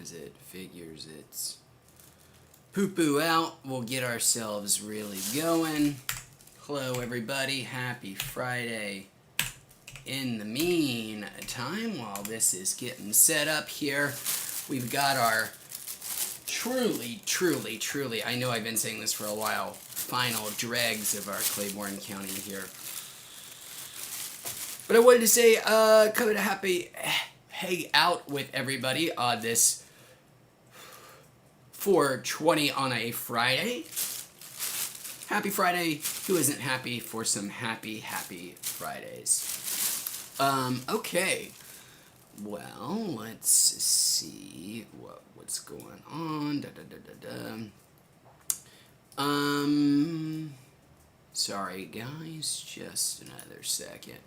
because it figures its poo-poo out. We'll get ourselves really going. Hello, everybody. Happy Friday. In the meantime, while this is getting set up here, we've got our truly, I know I've been saying this for a while, final dregs of our Claiborne County here. But I wanted to say, come to happy hang out with everybody on this 4/20 on a Friday. Happy Friday. Who isn't happy for some happy Fridays? Okay. Well, let's see what's going on. Sorry guys, just another second.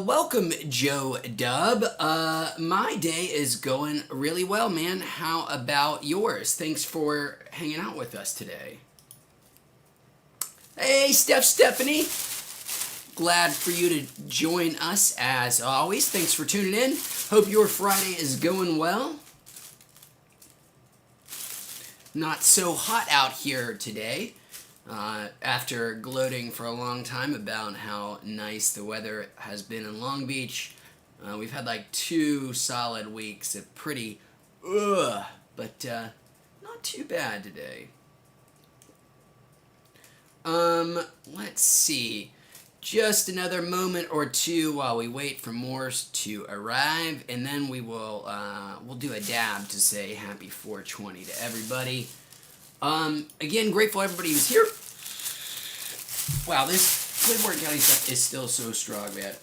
Welcome, Joe Dub. My day is going really well, man. How about yours? Thanks for hanging out with us today. Hey, Stephanie. Glad for you to join us as always. Thanks for tuning in. Hope your Friday is going well. Not so hot out here today. After gloating for a long time about how nice the weather has been in Long Beach, we've had like 2 solid weeks of pretty but not too bad today. Let's see. Just another moment or two while we wait for more to arrive, and then we will we'll do a dab to say happy 4/20 to everybody. Again, grateful everybody who's here. Wow, this Claiborne County stuff is still so strong, man.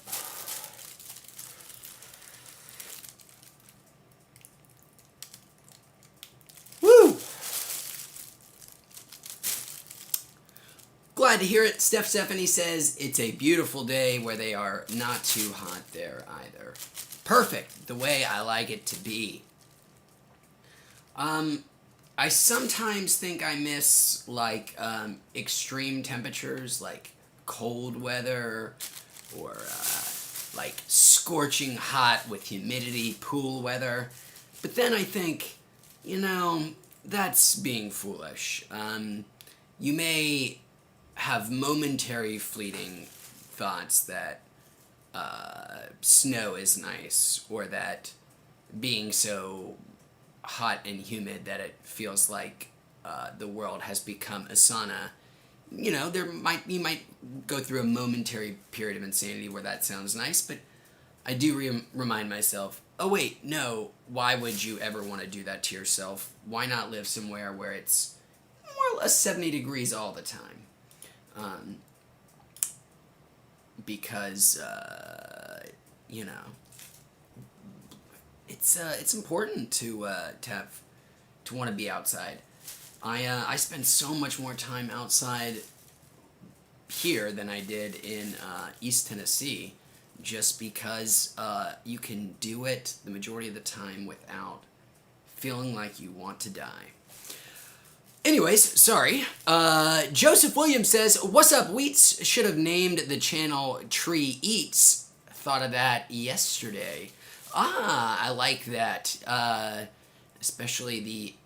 Woo! Glad to hear it. Stephanie says it's a beautiful day where they are not too hot there either. Perfect, the way I like it to be. I sometimes think I miss, like, extreme temperatures, like cold weather, or, like, scorching hot with humidity, pool weather. But then I think, you know, that's being foolish. You may have momentary fleeting thoughts that snow is nice, or that being so hot and humid that it feels like the world has become a sauna. You know, you might go through a momentary period of insanity where that sounds nice, but I do remind myself, oh wait, no, why would you ever want to do that to yourself? Why not live somewhere where it's more or less 70 degrees all the time? Because, you know, it's important to want to be outside. I spend so much more time outside here than I did in East Tennessee, just because you can do it the majority of the time without feeling like you want to die. Anyways, sorry. Joseph Williams says, "What's up, Wheats? Should have named the channel Tree Eats. Thought of that yesterday." I like that. Especially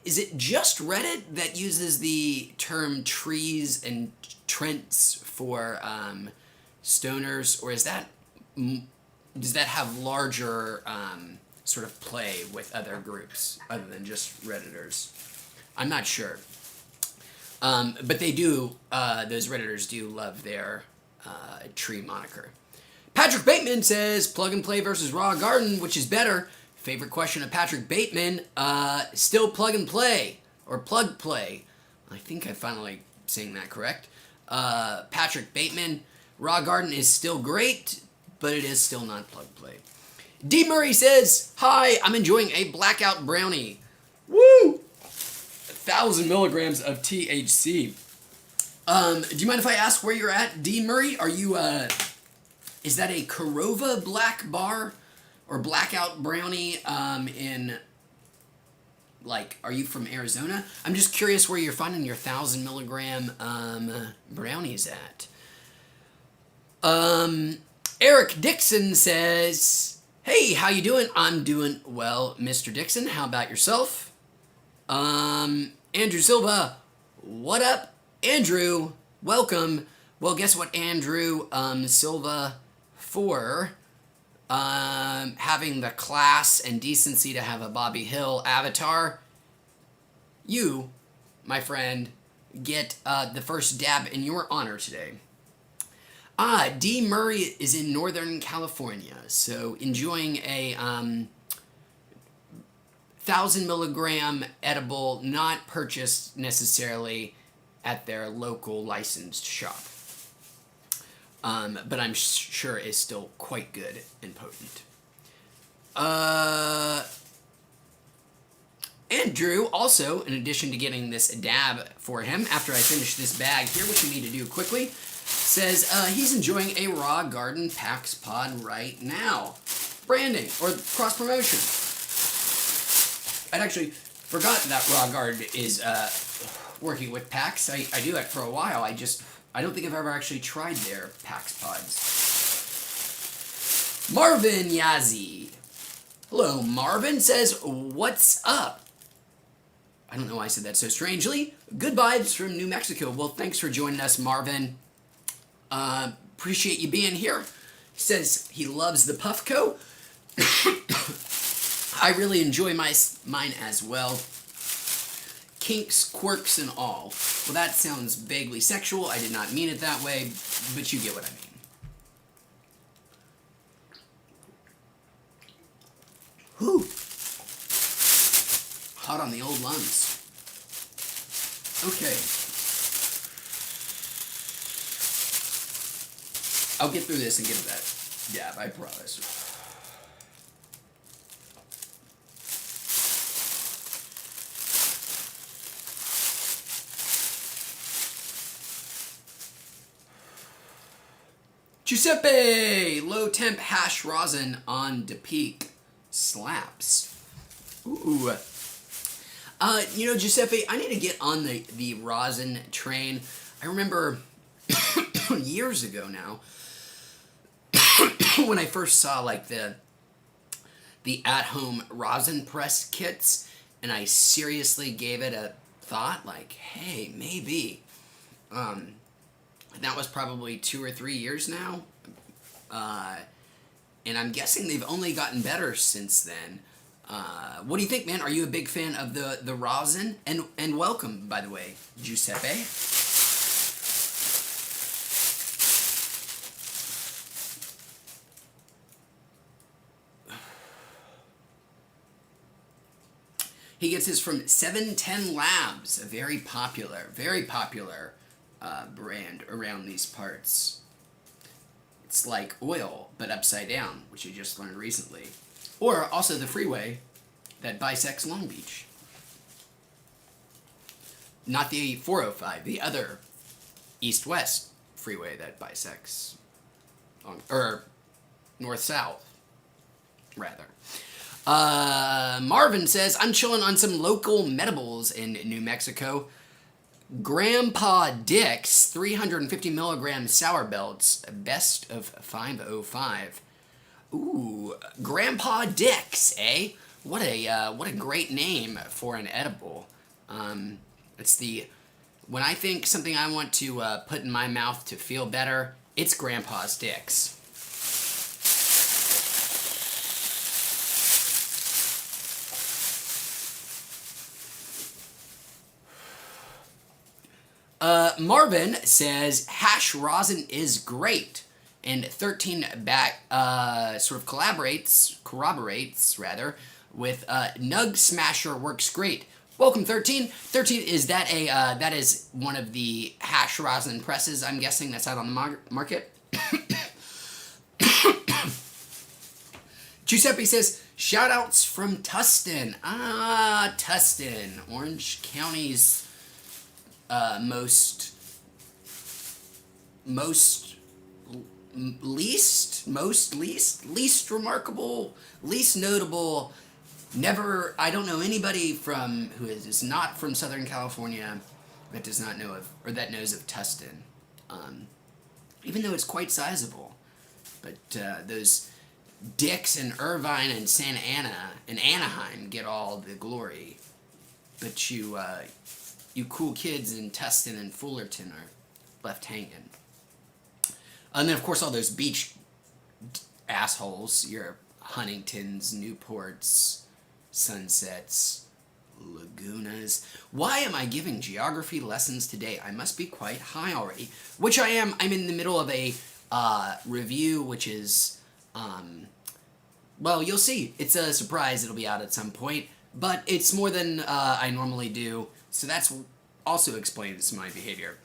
is it just Reddit that uses the term trees and trents for stoners, or does that have larger sort of play with other groups other than just Redditors? I'm not sure. But they do, those Redditors do love their tree moniker. Patrick Bateman says, plug and play versus raw garden, which is better? Favorite question of Patrick Bateman, still plug and play, or plug play. I think I'm finally saying that correct. Patrick Bateman, raw garden is still great, but it is still not plug play. D. Murray says, hi, I'm enjoying a blackout brownie. Woo! 1,000 milligrams of THC. Do you mind if I ask where you're at, D. Murray? Are you, is that a Korova black bar or blackout brownie in, like, are you from Arizona? I'm just curious where you're finding your 1,000 milligram brownies at. Eric Dixon says, "Hey, how you doing? I'm doing well, Mr. Dixon. How about yourself?" Andrew Silva, what up, Andrew? Welcome. Well, guess what, Andrew Silva, for having the class and decency to have a Bobby Hill avatar, you, my friend, get the first dab in your honor today. D. Murray is in Northern California, so enjoying a 1,000 milligram edible, not purchased necessarily at their local licensed shop. But I'm sure is still quite good and potent. Andrew, also, in addition to getting this dab for him, after I finish this bag here, which we need to do quickly, says he's enjoying a Raw Garden PAX pod right now. Branding, or cross-promotion. I'd actually forgotten that Raw Garden is working with PAX. I do it for a while. I don't think I've ever actually tried their PAX pods. Marvin Yazzie. Hello, Marvin says, what's up? I don't know why I said that so strangely. Good vibes from New Mexico. Well, thanks for joining us, Marvin. Appreciate you being here. He says he loves the Puffco. I really enjoy mine as well. Kinks, quirks, and all. Well, that sounds vaguely sexual. I did not mean it that way, but you get what I mean. Whew. Hot on the old lungs. Okay. I'll get through this and get to that dab, I promise. Giuseppe! Low temp hash rosin on De Peak slaps. Ooh. Giuseppe, I need to get on the rosin train. I remember years ago now when I first saw like the at-home rosin press kits, and I seriously gave it a thought, like, hey, maybe. That was probably 2 or 3 years now. And I'm guessing they've only gotten better since then. What do you think, man? Are you a big fan of the rosin? And welcome, by the way, Giuseppe. He gets his from 710 Labs, a very popular brand around these parts. It's like oil, but upside down, which you just learned recently. Or also the freeway that bisects Long Beach. Not the 405, the other east-west freeway that bisects, or north-south, rather. Marvin says, I'm chilling on some local medibles in New Mexico. Grandpa Dick's 350 milligram sour belts, best of 505. Ooh, Grandpa Dick's, eh? What a great name for an edible. When I think something I want to put in my mouth to feel better, it's Grandpa's Dick's. Marvin says hash rosin is great, and 13 sort of corroborates with Nug Smasher works great. Welcome, 13. 13, is that that is one of the hash rosin presses, I'm guessing, that's out on the market? Giuseppe says, shout-outs from Tustin. Ah, Tustin, Orange County's least remarkable, least notable. Never, I don't know anybody who is not from Southern California that does not know of, or that knows of Tustin. Even though it's quite sizable. But those Dix and Irvine and Santa Ana and Anaheim get all the glory. But you cool kids in Tustin and Fullerton are left hanging. And then, of course, all those beach assholes, your Huntingtons, Newports, Sunsets, Lagunas. Why am I giving geography lessons today? I must be quite high already. Which I am. I'm in the middle of a review, which is, well, you'll see. It's a surprise. It'll be out at some point. But it's more than I normally do. So that's also explains my behavior.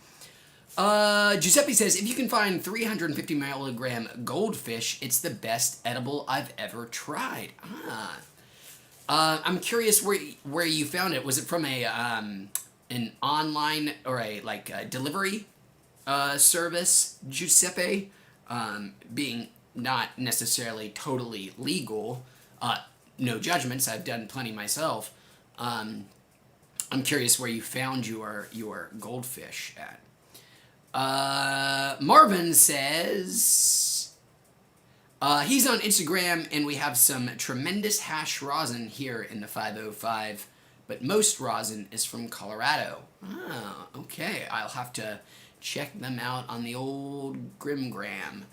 Giuseppe says, if you can find 350 milligram goldfish, it's the best edible I've ever tried. I'm curious where you found it. Was it from an online or a delivery service, Giuseppe? Being not necessarily totally legal. No judgments. I've done plenty myself. I'm curious where you found your goldfish at. Marvin says he's on Instagram and we have some tremendous hash rosin here in the 505, but most rosin is from Colorado. Oh, okay. I'll have to check them out on the old Grimgram.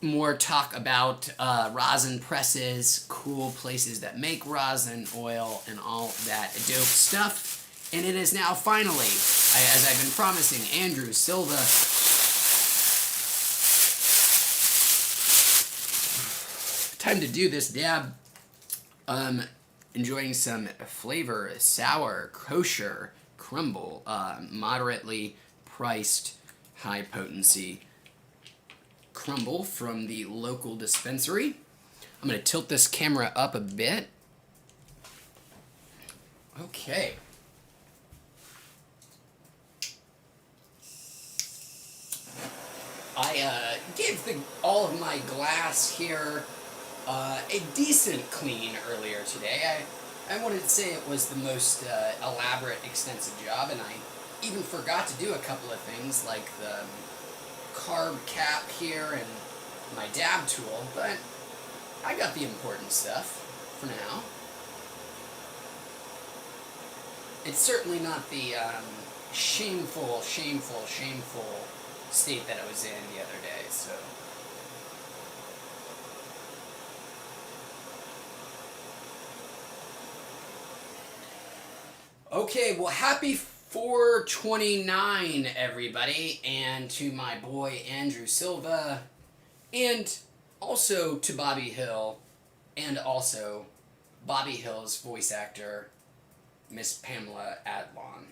More talk about rosin presses, cool places that make rosin oil, and all that dope stuff. And it is now finally, as I've been promising, Andrew Silva. Time to do this dab. Enjoying some flavor, sour, kosher, crumble, moderately priced, high potency crumble from the local dispensary. I'm going to tilt this camera up a bit. Okay. I gave all of my glass here a decent clean earlier today. I wanted to say it was the most elaborate, extensive job, and I even forgot to do a couple of things like the carb cap here and my dab tool, but I got the important stuff for now. It's certainly not the shameful state that I was in the other day, so. Okay, well, happy 4/29, everybody, and to my boy Andrew Silva, and also to Bobby Hill, and also Bobby Hill's voice actor, Miss Pamela Adlon.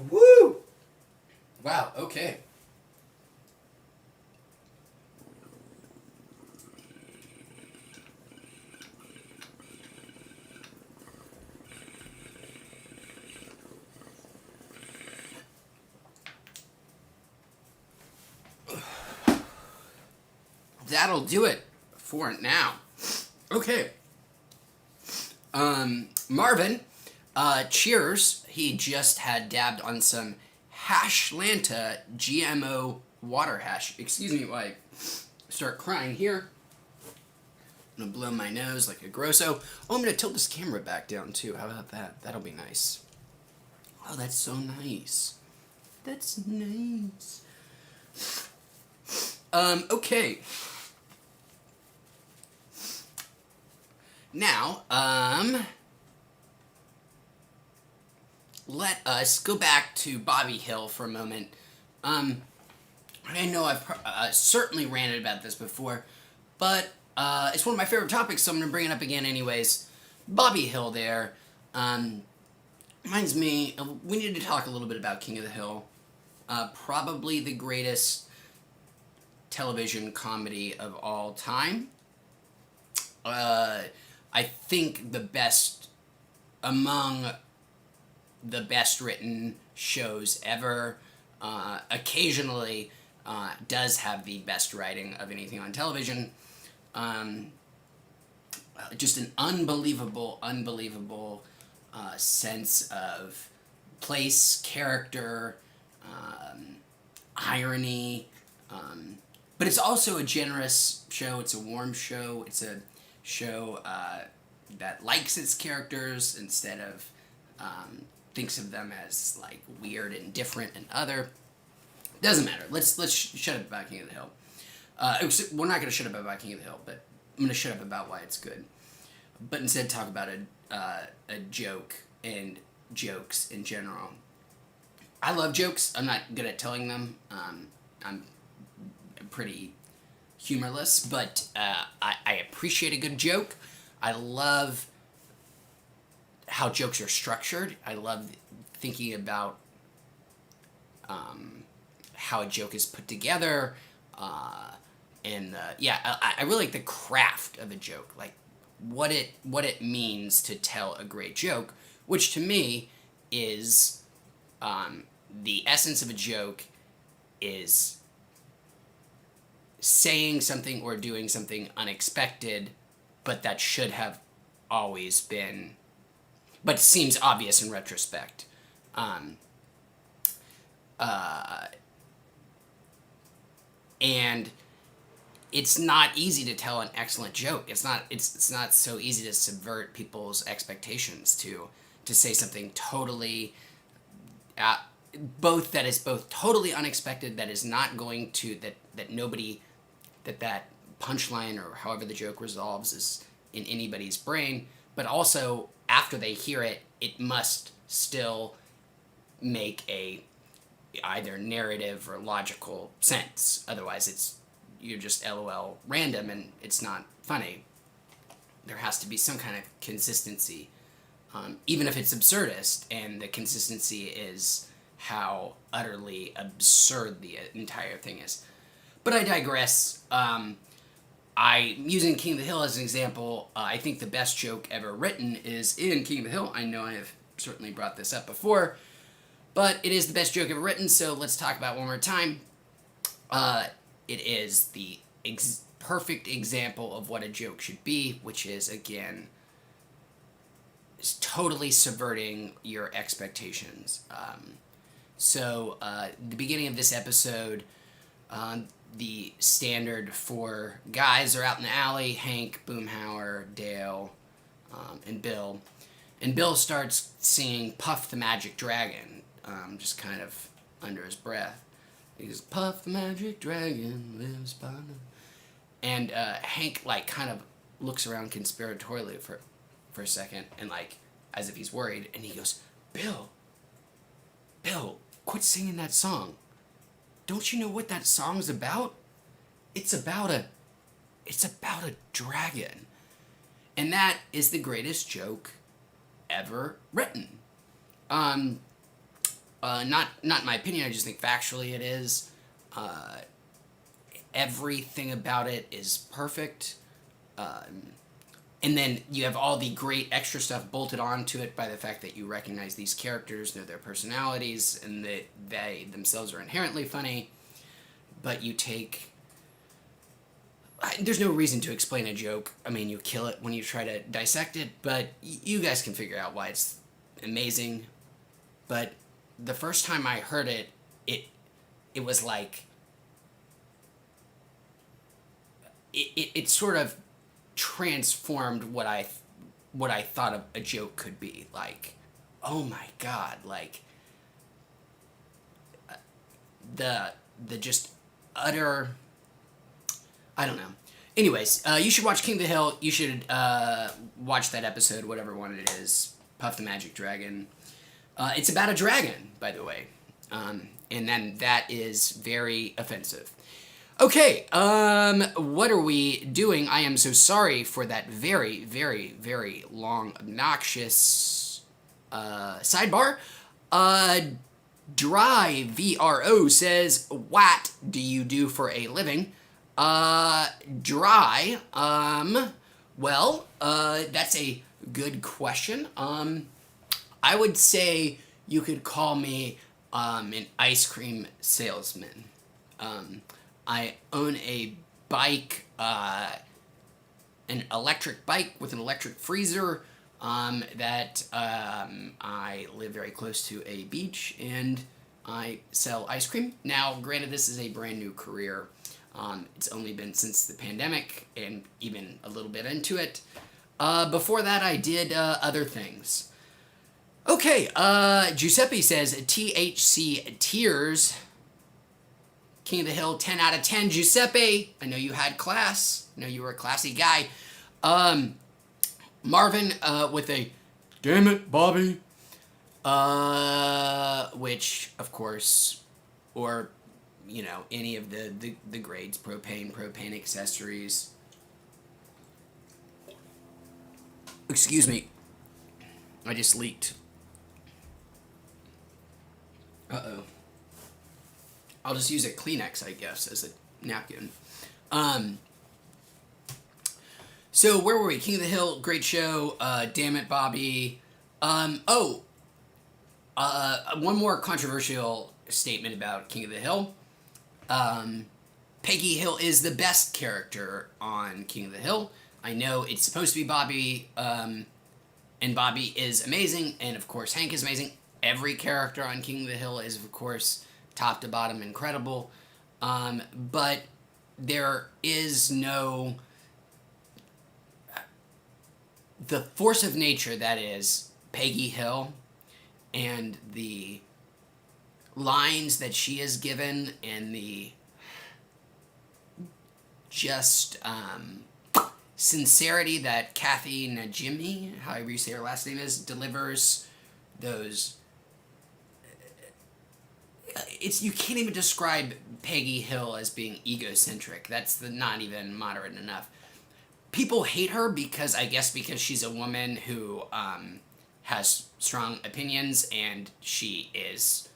Woo! Wow, okay. That'll do it for now. Okay. Marvin, cheers. He just had dabbed on some Hashlanta GMO water hash. Excuse me while I start crying here. I'm gonna blow my nose like a grosso. Oh, I'm gonna tilt this camera back down too. How about that? That'll be nice. Oh, that's so nice. That's nice. Okay. Now, let us go back to Bobby Hill for a moment. I know I've certainly ranted about this before, but it's one of my favorite topics, so I'm going to bring it up again anyways. Bobby Hill there reminds me, we need to talk a little bit about King of the Hill. Probably the greatest television comedy of all time. I think the best, among the best written shows ever, occasionally does have the best writing of anything on television. Just an unbelievable sense of place, character, irony, but it's also a generous show. It's a warm show. It's a show that likes its characters instead of thinks of them as like weird and different and other. Doesn't matter. Let's shut up about King of the Hill. We're not going to shut up about King of the Hill, but I'm going to shut up about why it's good. But instead talk about a joke and jokes in general. I love jokes. I'm not good at telling them. I'm pretty humorless, but I appreciate a good joke. I love how jokes are structured. I love thinking about how a joke is put together, and I really like the craft of a joke, like what it means to tell a great joke, which to me is the essence of a joke is saying something or doing something unexpected, but that should have always been, but seems obvious in retrospect. And it's not easy to tell an excellent joke. It's not so easy to subvert people's expectations, to say something totally both totally unexpected, that is not going to, that nobody, that punchline or however the joke resolves is in anybody's brain, but also after they hear it, it must still make a either narrative or logical sense. Otherwise you're just LOL random and it's not funny. There has to be some kind of consistency, even if it's absurdist, and the consistency is how utterly absurd the entire thing is. But I digress. Using King of the Hill as an example, I think the best joke ever written is in King of the Hill. I know I have certainly brought this up before, but it is the best joke ever written, so let's talk about it one more time. It is the perfect example of what a joke should be, which is, again, is totally subverting your expectations. The beginning of this episode, the standard four guys are out in the alley: Hank, Boomhauer, Dale, and Bill. And Bill starts singing Puff the Magic Dragon, just kind of under his breath. He goes, "Puff the Magic Dragon lives by night." And Hank, like, kind of looks around conspiratorially for a second, and, like, as if he's worried, and he goes, Bill, quit singing that song. Don't you know what that song's about? It's about a dragon. And that is the greatest joke ever written. Not in my opinion, I just think factually it is. Everything about it is perfect. And then you have all the great extra stuff bolted onto it by the fact that you recognize these characters, know their personalities, and that they themselves are inherently funny. But you take... There's no reason to explain a joke. I mean, you kill it when you try to dissect it, but you guys can figure out why it's amazing. But the first time I heard it, it was like it sort of transformed what I thought of a joke could be. Like, oh my god, like the just utter, I don't know. Anyways, you should watch King of the Hill. You should watch that episode, whatever one it is, Puff the Magic Dragon. It's about a dragon, by the way, and then that is very offensive. Okay, what are we doing? I am so sorry for that very, very, very long, obnoxious sidebar. Dry VRO says, "What do you do for a living?" Dry. Well, that's a good question. I would say you could call me an ice cream salesman. I own a bike, an electric bike with an electric freezer, that I live very close to a beach, and I sell ice cream. Now, granted, this is a brand new career. It's only been since the pandemic, and even a little bit into it. Before that, I did other things. Okay, Giuseppe says, THC Tears. King of the Hill, 10 out of 10. Giuseppe, I know you had class. I know you were a classy guy. Marvin, with a, damn it, Bobby. Which, of course, or, you know, any of the grades, propane accessories. Excuse me. I just leaked. Uh-oh. I'll just use a Kleenex, I guess, as a napkin. So where were we? King of the Hill, great show. Damn it, Bobby. One more controversial statement about King of the Hill. Peggy Hill is the best character on King of the Hill. I know it's supposed to be Bobby, and Bobby is amazing, and of course Hank is amazing. Every character on King of the Hill is, of course, top to bottom incredible, but there is no, the force of nature that is Peggy Hill, and the lines that she is given, and the just sincerity that Kathy Najimy, however you say her last name is, delivers. Those, it's, you can't even describe Peggy Hill as being egocentric. That's not even moderate enough. People hate her because, I guess, because she's a woman who has strong opinions, and she is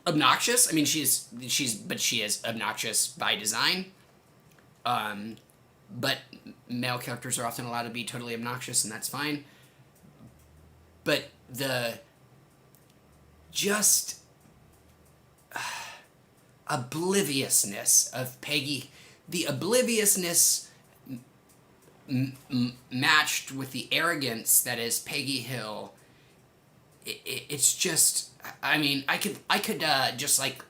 obnoxious. I mean, she is obnoxious by design. But male characters are often allowed to be totally obnoxious, and that's fine. But the just obliviousness of Peggy, the obliviousness matched with the arrogance that is Peggy Hill, it's just, I mean, I could just like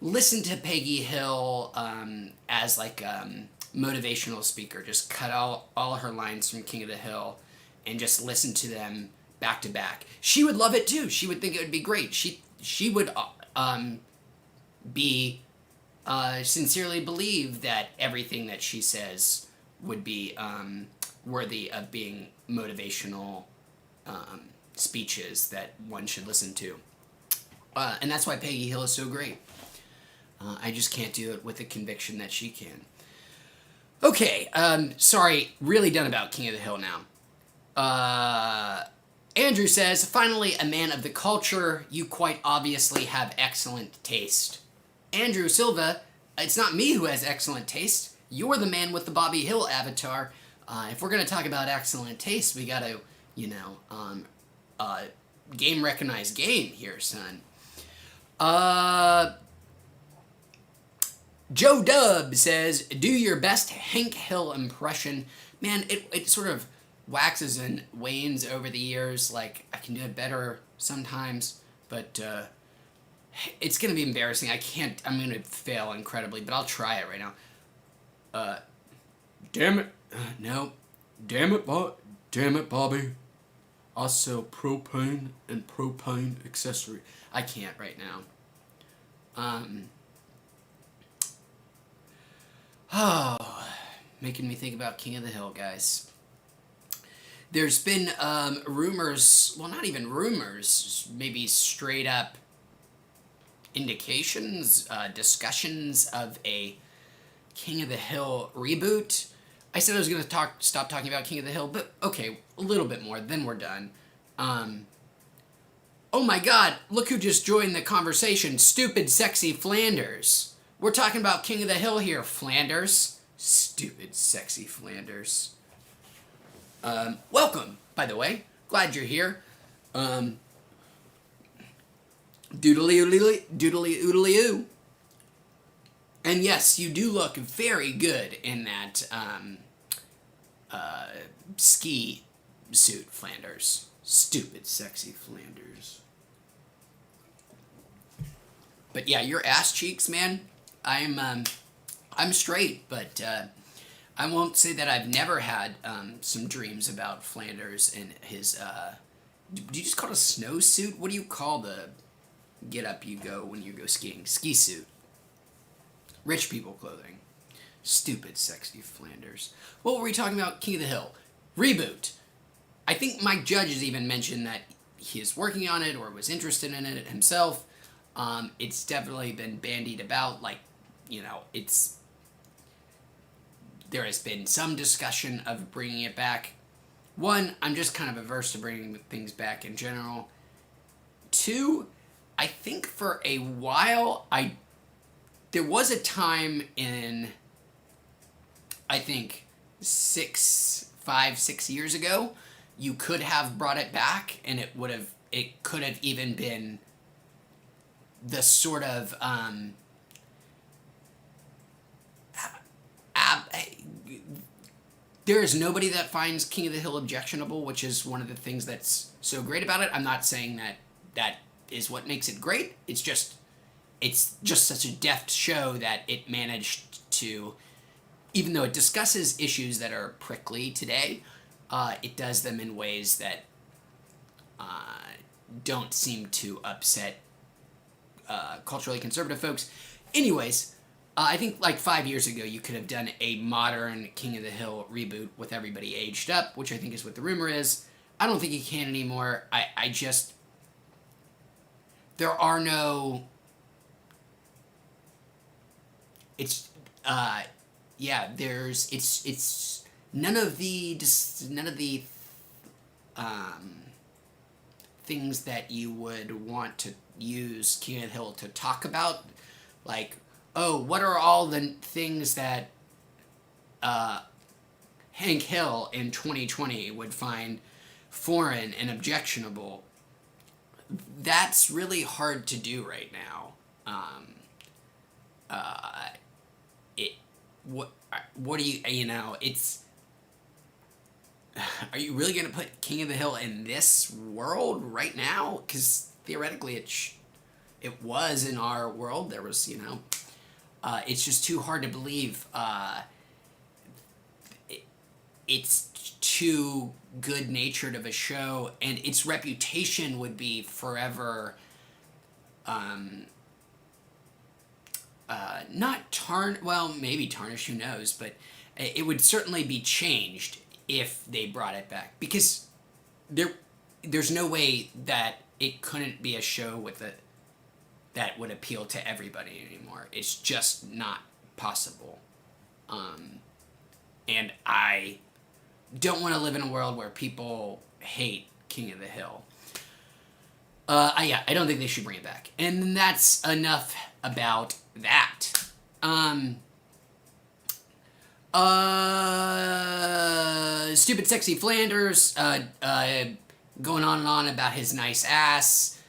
listen to Peggy Hill as like motivational speaker, just cut all her lines from King of the Hill and just listen to them back to back. She would love it too. She would think it would be great. She would be sincerely believe that everything that she says would be worthy of being motivational speeches that one should listen to. And that's why Peggy Hill is so great. I just can't do it with the conviction that she can. Okay, sorry, really done about King of the Hill now. Andrew says, finally a man of the culture. You quite obviously have excellent taste. Andrew Silva, it's not me who has excellent taste. You're the man with the Bobby Hill avatar. If we're going to talk about excellent taste, we got to, you know, game recognize game here, son. Joe Dub says, do your best Hank Hill impression. Man, it sort of waxes and wanes over the years. Like, I can do it better sometimes, but it's going to be embarrassing. I'm going to fail incredibly, but I'll try it right now. Damn it. No. Damn it, Bobby. I sell propane and propane accessory. I can't right now. Oh, making me think about King of the Hill, guys. There's been rumors, well, not even rumors, maybe straight up indications, discussions of a King of the Hill reboot. I said I was going to stop talking about King of the Hill, but okay, a little bit more, then we're done. Oh my god, look who just joined the conversation. Stupid, sexy Flanders. We're talking about King of the Hill here, Flanders. Stupid, sexy Flanders. Welcome, by the way. Glad you're here. Doodly-oodly-oo. And yes, you do look very good in that ski suit, Flanders. Stupid, sexy Flanders. But yeah, your ass cheeks, man. I'm straight, but I won't say that I've never had some dreams about Flanders and his. Do you just call it a snowsuit? What do you call the get up you go when you go skiing? Ski suit. Rich people clothing. Stupid, sexy Flanders. What were we talking about? King of the Hill. Reboot. I think Mike Judge has even mentioned that he is working on it or was interested in it himself. It's definitely been bandied about. Like, you know, there has been some discussion of bringing it back. One, I'm just kind of averse to bringing things back in general. Two, I think for a while, there was a time in, I think, 6 years ago, you could have brought it back, and it could have even been the sort of, there is nobody that finds King of the Hill objectionable, which is one of the things that's so great about it. I'm not saying that is what makes it great. It's just such a deft show that it managed to, even though it discusses issues that are prickly today, it does them in ways that don't seem to upset culturally conservative folks. Anyways, I think like 5 years ago you could have done a modern King of the Hill reboot with everybody aged up, which I think is what the rumor is. I don't think you can anymore. I just, there are no, it's none of the things that you would want to use King of the Hill to talk about, like, oh, what are all the things that Hank Hill in 2020 would find foreign and objectionable? That's really hard to do right now. What do you know, it's, are you really going to put King of the Hill in this world right now? Because theoretically it was in our world. There was, you know, it's just too hard to believe. It's too good-natured of a show, and its reputation would be forever not well, maybe tarnished, who knows, but it would certainly be changed if they brought it back, because there's no way that it couldn't be a show that would appeal to everybody anymore. It's just not possible. And I don't want to live in a world where people hate King of the Hill. I don't think they should bring it back. And that's enough about that. Stupid sexy Flanders, going on and on about his nice ass.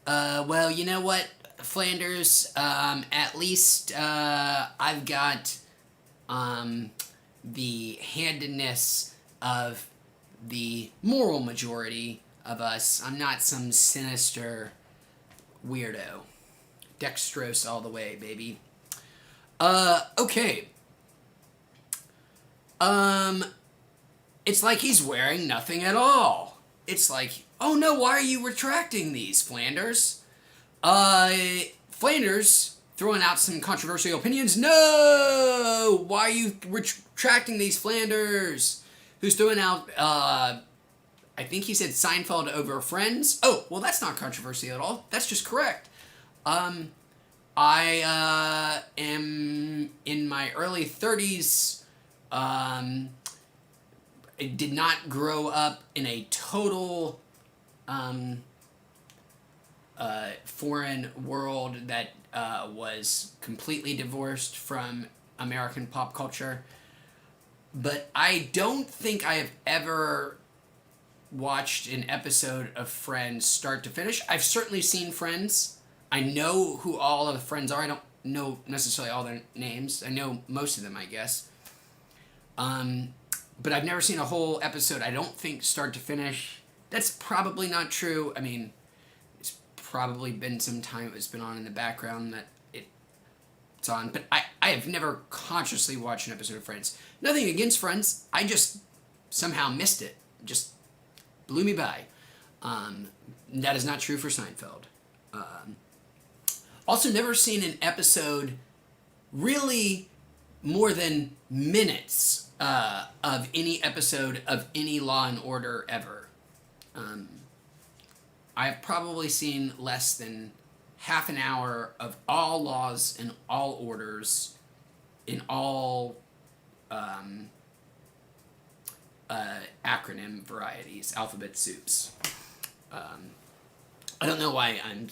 Well, you know what, Flanders, at least, I've got, the handedness of the moral majority of us. I'm not some sinister weirdo. Dextrose all the way, baby. Okay. Um, it's like he's wearing nothing at all. It's like, oh no, why are you retracting these, Flanders? Flanders throwing out some controversial opinions. No! Why are you retracting these, Flanders? Who's throwing out, I think he said Seinfeld over Friends. Oh, well, that's not controversial at all. That's just correct. I am in my early 30s. I did not grow up in a total foreign world that was completely divorced from American pop culture. But I don't think I have ever watched an episode of Friends start to finish. I've certainly seen Friends. I know who all of the friends are. I don't know necessarily all their names. I know most of them, I guess. But I've never seen a whole episode, I don't think, start to finish. That's probably not true. I mean, it's probably been some time it's been on in the background that it's on. But I have never consciously watched an episode of Friends. Nothing against Friends. I just somehow missed it. Just blew me by. That is not true for Seinfeld. Also, never seen an episode really more than minutes of any episode of any Law and Order ever. I've probably seen less than half an hour of all laws and all orders in all acronym varieties, alphabet soups. I don't know why I'm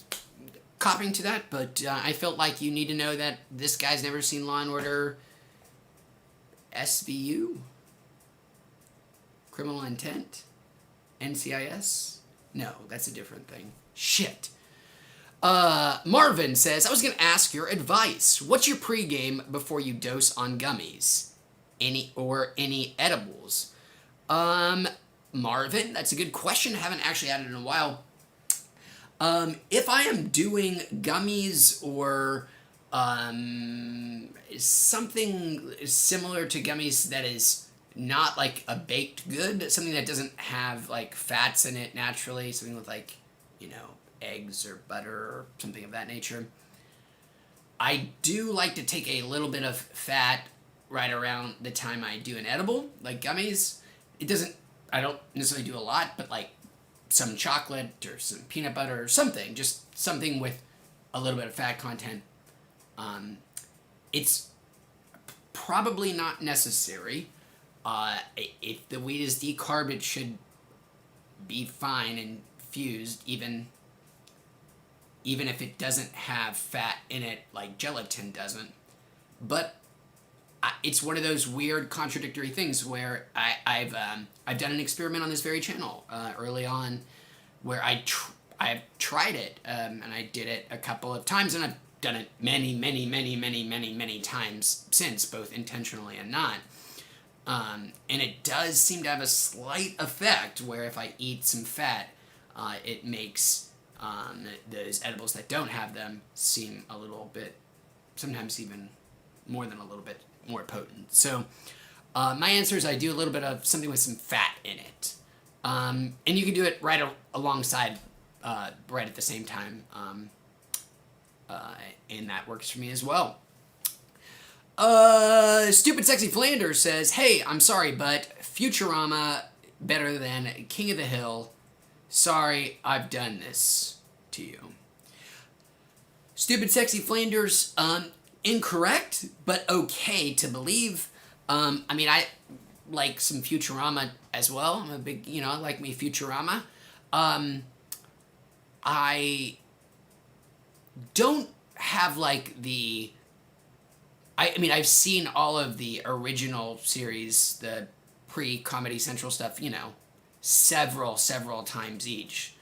copying to that, but I felt like you need to know that this guy's never seen Law and Order SVU, Criminal Intent, NCIS. No, that's a different thing. Shit. Marvin says, I was going to ask your advice. What's your pregame before you dose on gummies? Any edibles? Marvin, that's a good question. I haven't actually had it in a while. If I am doing gummies or something similar to gummies that is not like a baked good, something that doesn't have like fats in it naturally, something with like, eggs or butter or something of that nature. I do like to take a little bit of fat right around the time I do an edible, like gummies. I don't necessarily do a lot, but like some chocolate or some peanut butter or something, just something with a little bit of fat content. It's probably not necessary. If the weed is decarb, it should be fine and fused, even if it doesn't have fat in it like gelatin doesn't. But it's one of those weird contradictory things where I've done an experiment on this very channel early on where I've tried it and I did it a couple of times, and I've done it many times since, both intentionally and not. And it does seem to have a slight effect where if I eat some fat, it makes those edibles that don't have them seem a little bit, sometimes even more than a little bit more potent. So my answer is I do a little bit of something with some fat in it. And you can do it right alongside, right at the same time. And that works for me as well. Stupid Sexy Flanders says, hey, I'm sorry, but Futurama better than King of the Hill. Sorry, I've done this to you. Stupid Sexy Flanders, incorrect, but okay to believe. I like some Futurama as well. I'm a big, I like me Futurama. I don't have like I've seen all of the original series, the pre-Comedy Central stuff, several times each.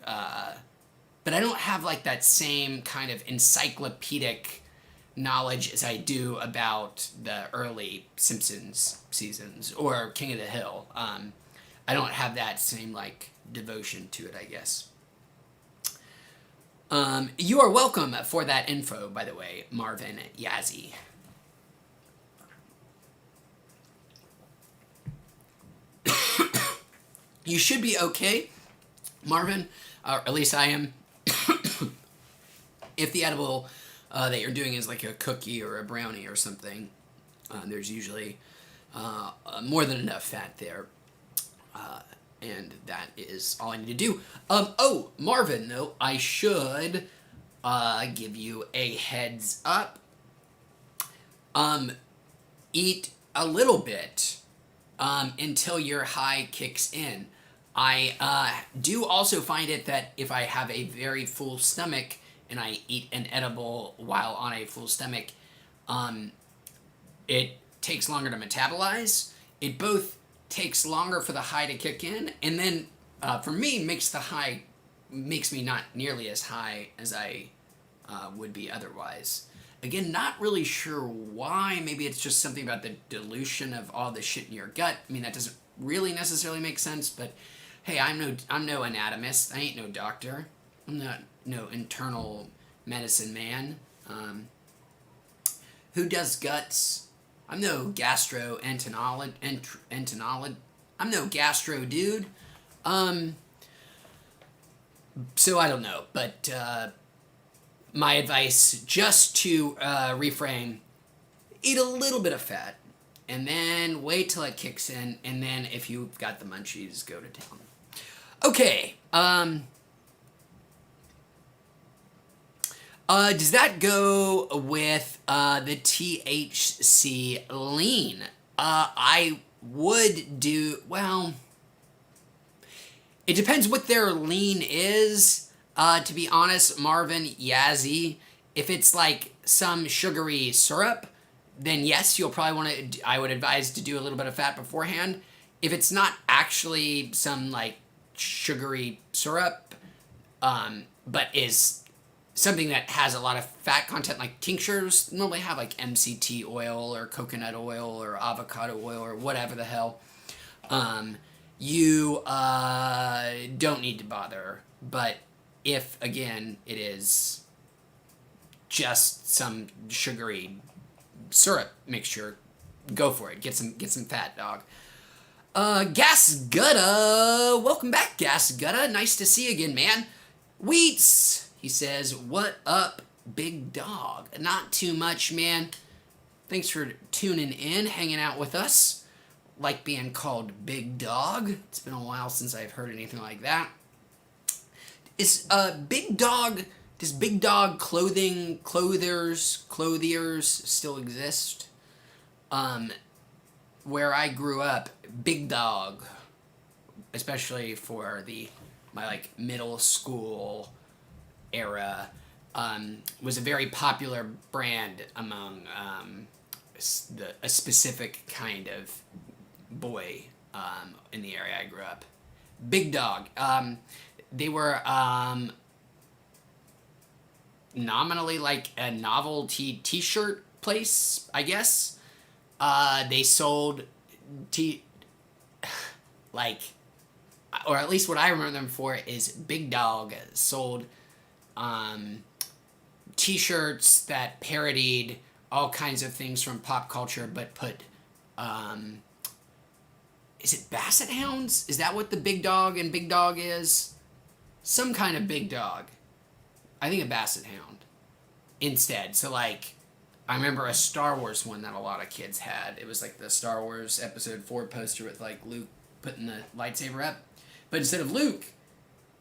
But I don't have like that same kind of encyclopedic knowledge as I do about the early Simpsons seasons or King of the Hill. I don't have that same like devotion to it, I guess. You are welcome for that info, by the way, Marvin Yazzie. You should be okay, Marvin, or at least I am. If the edible that you're doing is like a cookie or a brownie or something, there's usually more than enough fat there. And that is all I need to do. Oh, Marvin, though, I should give you a heads up. Eat a little bit until your high kicks in. I do also find it that if I have a very full stomach and I eat an edible while on a full stomach, it takes longer to metabolize. It both takes longer for the high to kick in, and then for me makes me not nearly as high as I would be otherwise. Again, not really sure why. Maybe it's just something about the dilution of all the shit in your gut. I mean, that doesn't really necessarily make sense, but hey, I'm no anatomist. I ain't no doctor. I'm not no internal medicine man. Who does guts? I'm no gastroenterologist. I'm no gastro dude. So I don't know, but my advice, just to reframe, eat a little bit of fat, and then wait till it kicks in, and then if you've got the munchies, go to town. Okay, does that go with the THC lean? I would do, well, it depends what their lean is. To be honest, Marvin Yazzie, if it's like some sugary syrup, then yes, you'll probably want to, I would advise to do a little bit of fat beforehand. If it's not actually some like sugary syrup, but is something that has a lot of fat content, like tinctures normally have like MCT oil or coconut oil or avocado oil or whatever the hell, you don't need to bother. But if, again, it is just some sugary syrup mixture, go for it. Get some fat, dog. Gas Gutta, welcome back, Gas Gutta. Nice to see you again, man. Wheats, he says, what up, big dog? Not too much, man. Thanks for tuning in, hanging out with us. Like being called big dog. It's been a while since I've heard anything like that. Is big dog? Does big dog clothiers still exist? Where I grew up, Big Dog, especially for my like middle school era, was a very popular brand among a specific kind of boy in the area I grew up. Big Dog. They were nominally like a novelty t-shirt place, I guess. They sold like, or at least what I remember them for is Big Dog sold t-shirts that parodied all kinds of things from pop culture, but put is it Basset Hounds? Is that what the Big Dog and Big Dog is? Some kind of big dog. I think a Basset Hound instead. So like, I remember a Star Wars one that a lot of kids had. It was like the Star Wars Episode 4 poster with like Luke putting the lightsaber up. But instead of Luke,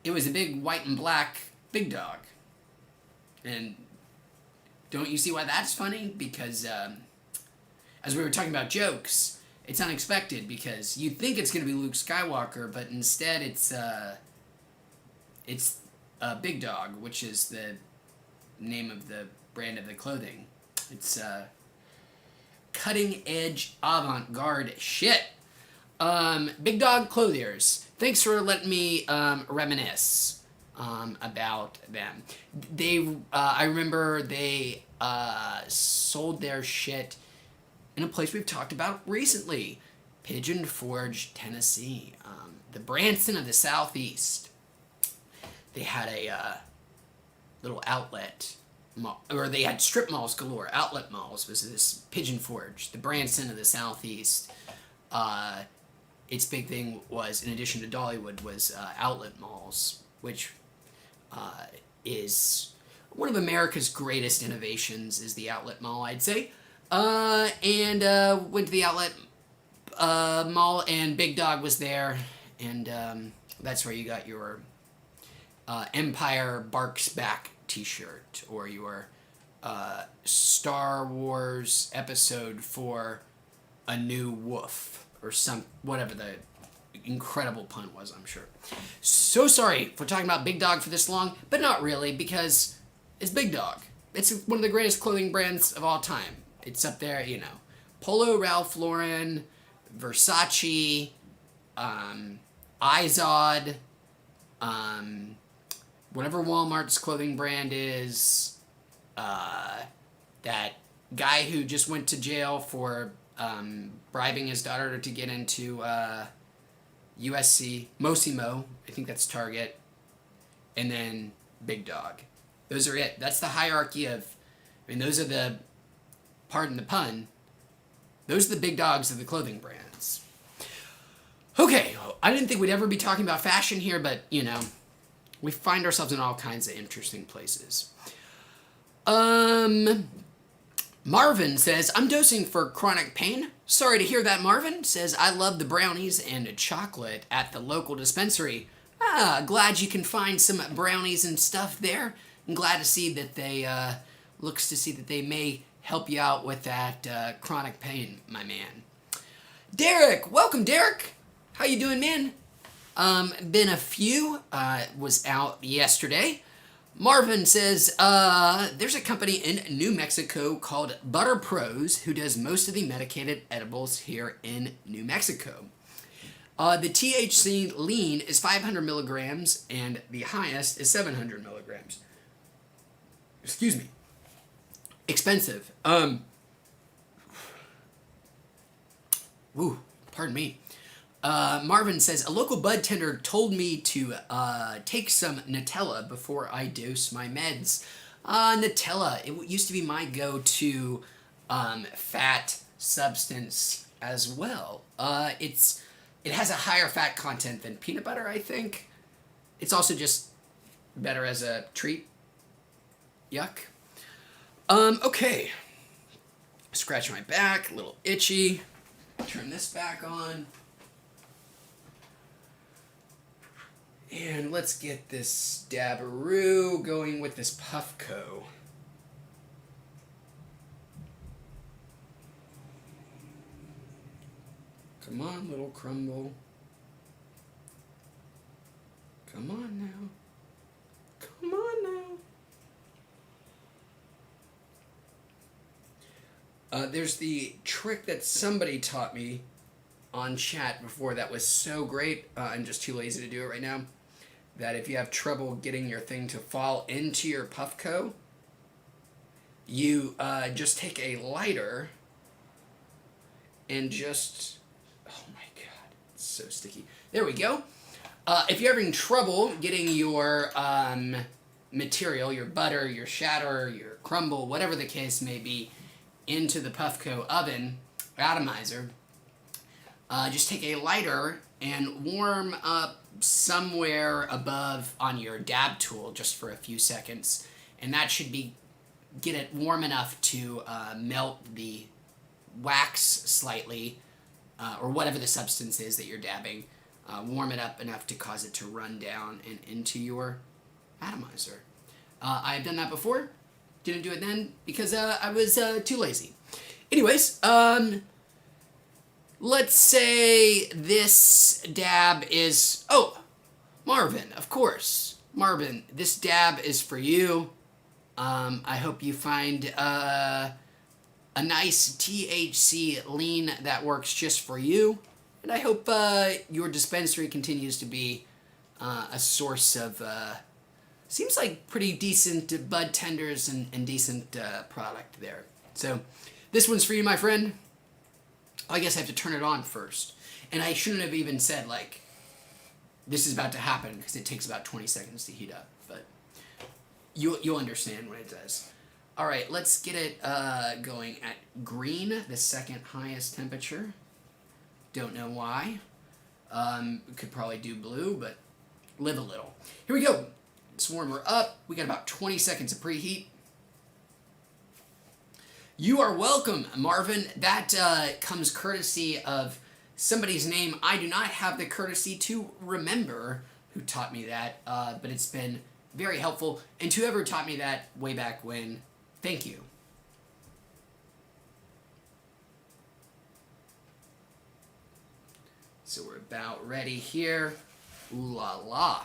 it was a big white and black big dog. And don't you see why that's funny? Because as we were talking about jokes, it's unexpected because you think it's going to be Luke Skywalker, but instead it's Big Dog, which is the name of the brand of the clothing. It's cutting edge avant-garde shit. Big Dog Clothiers. Thanks for letting me reminisce about them. I remember they sold their shit in a place we've talked about recently, Pigeon Forge, Tennessee, the Branson of the Southeast. They had little outlet mall, or they had strip malls galore. Outlet malls was this Pigeon Forge, the Branson of the Southeast. Its big thing was, in addition to Dollywood, was outlet malls, which is one of America's greatest innovations. Is the outlet mall, I'd say. And went to the outlet mall, and Big Dog was there, and that's where you got your Empire Barks Back t-shirt, or your Star Wars Episode 4 A New Wolf, or whatever the incredible pun was, I'm sure. So sorry for talking about Big Dog for this long, but not really, because it's Big Dog. It's one of the greatest clothing brands of all time. It's up there, you know. Polo, Ralph Lauren, Versace, Izod, whatever Walmart's clothing brand is, that guy who just went to jail for bribing his daughter to get into USC, Mosimo, I think that's Target, and then Big Dog. Those are it. That's the hierarchy of, I mean, those are the, pardon the pun, those are the big dogs of the clothing brands. Okay, I didn't think we'd ever be talking about fashion here, but, you know, we find ourselves in all kinds of interesting places. Marvin says, I'm dosing for chronic pain. Sorry to hear that, Marvin. Says, I love the brownies and chocolate at the local dispensary. Glad you can find some brownies and stuff there. I'm glad to see that they, looks to see that they may help you out with that chronic pain, my man. Derek, welcome, Derek. How you doing, man? Been a few. Was out yesterday. Marvin says, there's a company in New Mexico called Butter Pros who does most of the medicated edibles here in New Mexico. The THC lean is 500 milligrams and the highest is 700 milligrams. Excuse me. Expensive. Pardon me. Marvin says, a local bud tender told me to take some Nutella before I dose my meds. Nutella, it used to be my go-to fat substance as well. It has a higher fat content than peanut butter, I think. It's also just better as a treat. Yuck. Okay. Scratch my back, a little itchy. Turn this back on. And let's get this Dabaroo going with this Puffco. Come on, little crumble. Come on now. Come on now. There's the trick that somebody taught me on chat before that was so great. I'm just too lazy to do it right now. That if you have trouble getting your thing to fall into your Puffco, you just take a lighter and just... Oh my god, it's so sticky. There we go. If you're having trouble getting your material, your butter, your shatter, your crumble, whatever the case may be, into the Puffco oven, atomizer, just take a lighter and warm up somewhere above on your dab tool just for a few seconds, and that should get it warm enough to melt the wax slightly, or whatever the substance is that you're dabbing, warm it up enough to cause it to run down and into your atomizer. I've done that before. Didn't do it then because I was too lazy. Anyways, let's say this dab is... Oh, Marvin, of course. Marvin, this dab is for you. I hope you find a nice THC lean that works just for you. And I hope your dispensary continues to be a source of... seems like pretty decent bud tenders and decent product there. So, this one's for you, my friend. I guess I have to turn it on first. And I shouldn't have even said, like, this is about to happen, because it takes about 20 seconds to heat up. But You'll understand when it does. All right, let's get it going at green, the second highest temperature. Don't know why. Could probably do blue, but live a little. Here we go. Let's warm her up. We got about 20 seconds of preheat. You are welcome, Marvin. That comes courtesy of somebody's name I do not have the courtesy to remember who taught me that, but it's been very helpful. And to whoever taught me that way back when, thank you. So we're about ready here. Ooh la la.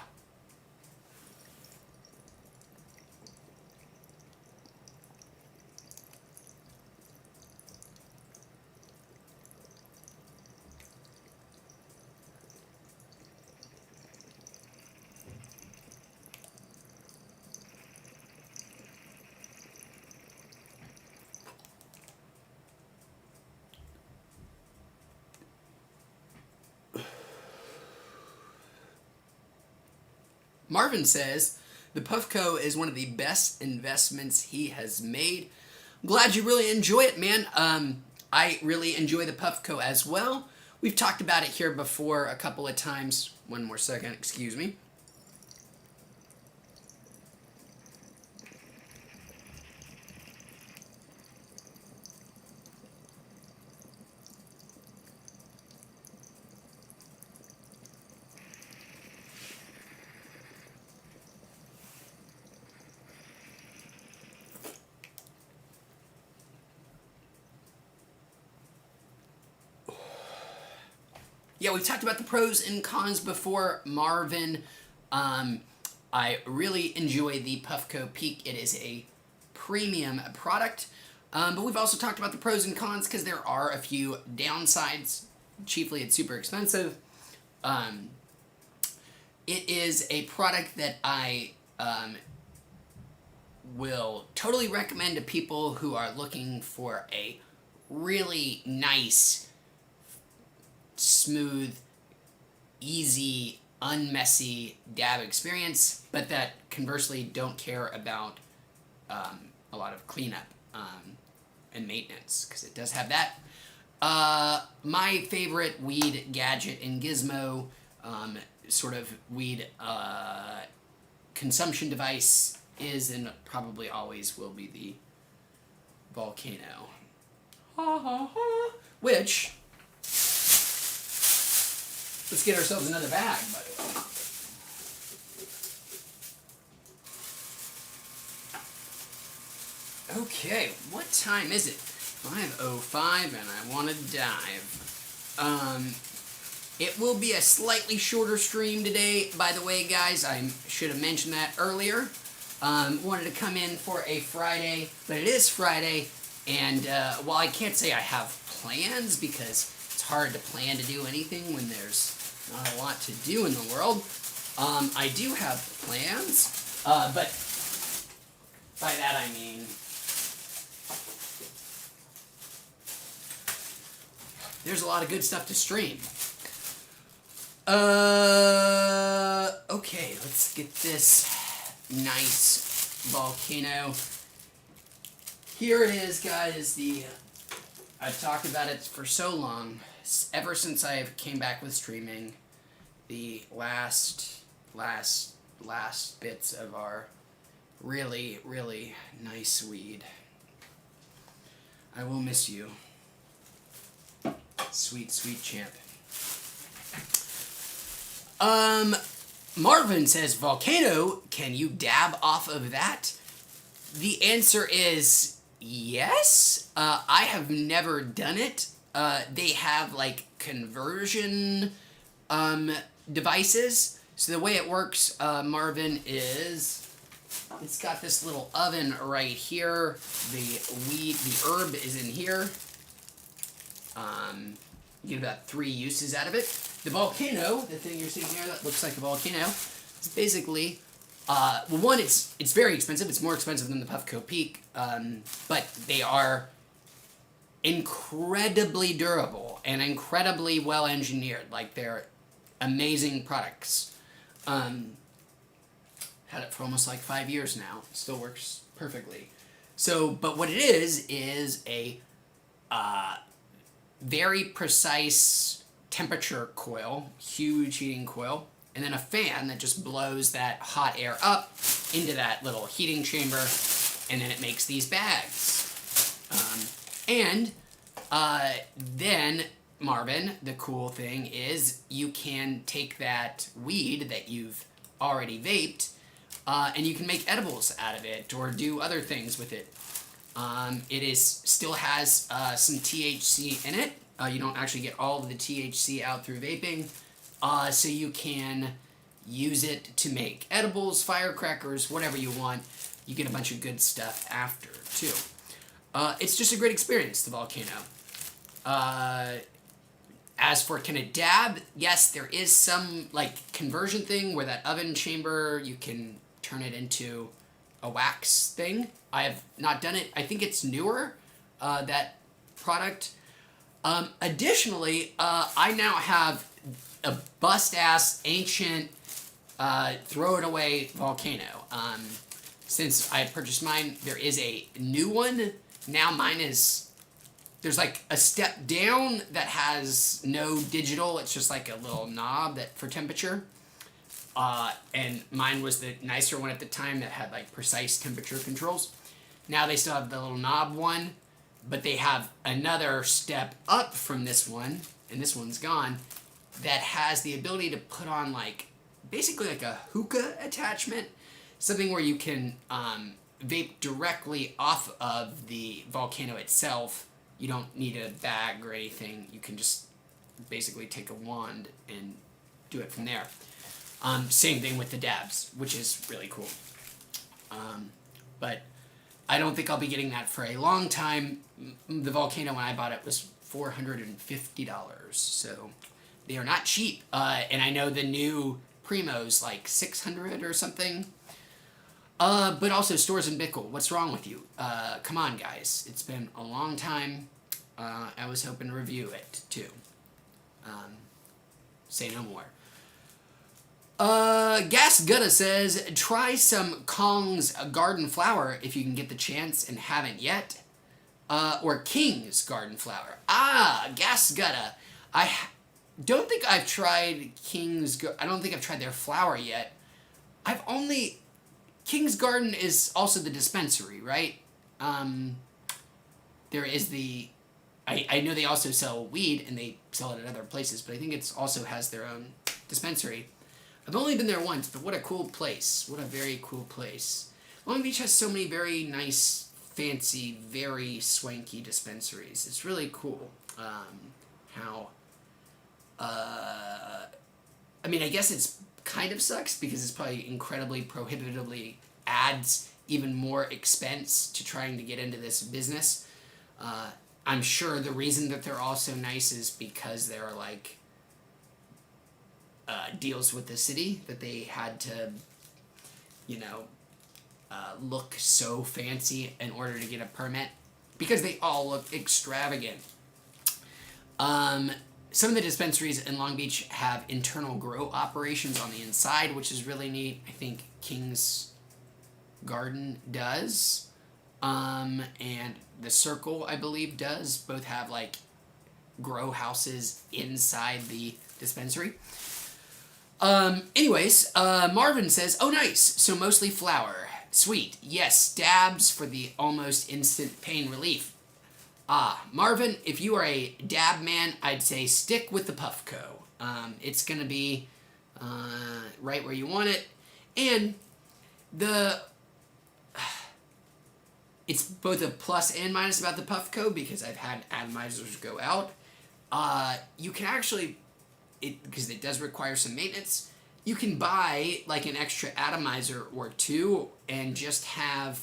Marvin says, the Puffco is one of the best investments he has made. I'm glad you really enjoy it, man. I really enjoy the Puffco as well. We've talked about it here before a couple of times. One more second, excuse me. Yeah, we've talked about the pros and cons before, Marvin. I really enjoy the Puffco Peak. It is a premium product. But we've also talked about the pros and cons because there are a few downsides. Chiefly, it's super expensive. It is a product that I will totally recommend to people who are looking for a really nice, smooth, easy, unmessy dab experience, but that conversely don't care about a lot of cleanup and maintenance, because it does have that. My favorite weed gadget and gizmo, sort of weed consumption device is and probably always will be the Volcano. Ha ha ha. Which, let's get ourselves another bag, by the way. Okay, what time is it? 5:05 and I want to dive. It will be a slightly shorter stream today, by the way, guys. I should have mentioned that earlier. Wanted to come in for a Friday, but it is Friday, and while I can't say I have plans, because it's hard to plan to do anything when there's not a lot to do in the world, I do have plans, but by that I mean there's a lot of good stuff to stream. Okay, let's get this nice Volcano. Here it is, guys. I've talked about it for so long, ever since I came back with streaming. The last bits of our really, really nice weed. I will miss you. Sweet, sweet champ. Marvin says, Volcano, can you dab off of that? The answer is yes. I have never done it. They have, like, conversion devices. So the way it works, Marvin, is it's got this little oven right here. The herb is in here. You get about 3 uses out of it. The Volcano, the thing you're seeing here that looks like a volcano, is basically, well, one, it's very expensive. It's more expensive than the Puffco Peak, but they are incredibly durable and incredibly well engineered. Like, they're amazing products. Have Had it for almost like 5 years now. Still works perfectly. So, but what it is a very precise temperature coil, huge heating coil, and then a fan that just blows that hot air up into that little heating chamber, and then it makes these bags. Then, Marvin, the cool thing is you can take that weed that you've already vaped, and you can make edibles out of it or do other things with it. It still has some THC in it. You don't actually get all of the THC out through vaping, so you can use it to make edibles, firecrackers, whatever you want. You get a bunch of good stuff after, too. It's just a great experience, the Volcano. As for can it dab, yes, there is some like conversion thing where that oven chamber, you can turn it into a wax thing. I have not done it. I think it's newer, that product. Additionally, I now have a bust-ass, ancient, throw-it-away Volcano. Since I purchased mine, there is a new one. Now mine is, there's like a step down that has no digital. It's just like a little knob that for temperature. And mine was the nicer one at the time that had like precise temperature controls. Now they still have the little knob one, but they have another step up from this one, and this one's gone, that has the ability to put on like, basically like a hookah attachment, something where you can vape directly off of the Volcano itself. You don't need a bag or anything. You can just basically take a wand and do it from there. Same thing with the dabs, which is really cool. But I don't think I'll be getting that for a long time. The Volcano, when I bought it, was $450, so they are not cheap. And I know the new Primo's like $600 or something. But also Stores and Bickle, what's wrong with you? Come on, guys. It's been a long time. I was hoping to review it, too. Say no more. Gas Gutta says, try some Kong's Garden Flower if you can get the chance and haven't yet. Or King's Garden Flower. Gas Gutta. I don't think I've tried I don't think I've tried their flower yet. King's Garden is also the dispensary, right? There is I know they also sell weed, and they sell it at other places, but I think it also has their own dispensary. I've only been there once, but what a cool place. What a very cool place. Long Beach has so many very nice, fancy, very swanky dispensaries. It's really cool how... I mean, I guess it's kind of sucks because it's probably incredibly prohibitively adds even more expense to trying to get into this business. I'm sure the reason that they're all so nice is because they're like deals with the city that they had to, look so fancy in order to get a permit because they all look extravagant. Some of the dispensaries in Long Beach have internal grow operations on the inside, which is really neat. I think King's Garden does. And the Circle, I believe, does. Both have, like, grow houses inside the dispensary. Anyways, Marvin says, oh, nice. So mostly flour. Sweet. Yes, dabs for the almost instant pain relief. Marvin, if you are a dab man, I'd say stick with the Puffco. It's going to be right where you want it. And it's both a plus and minus about the Puffco because I've had atomizers go out. You can actually, because it does require some maintenance, you can buy like an extra atomizer or two and just have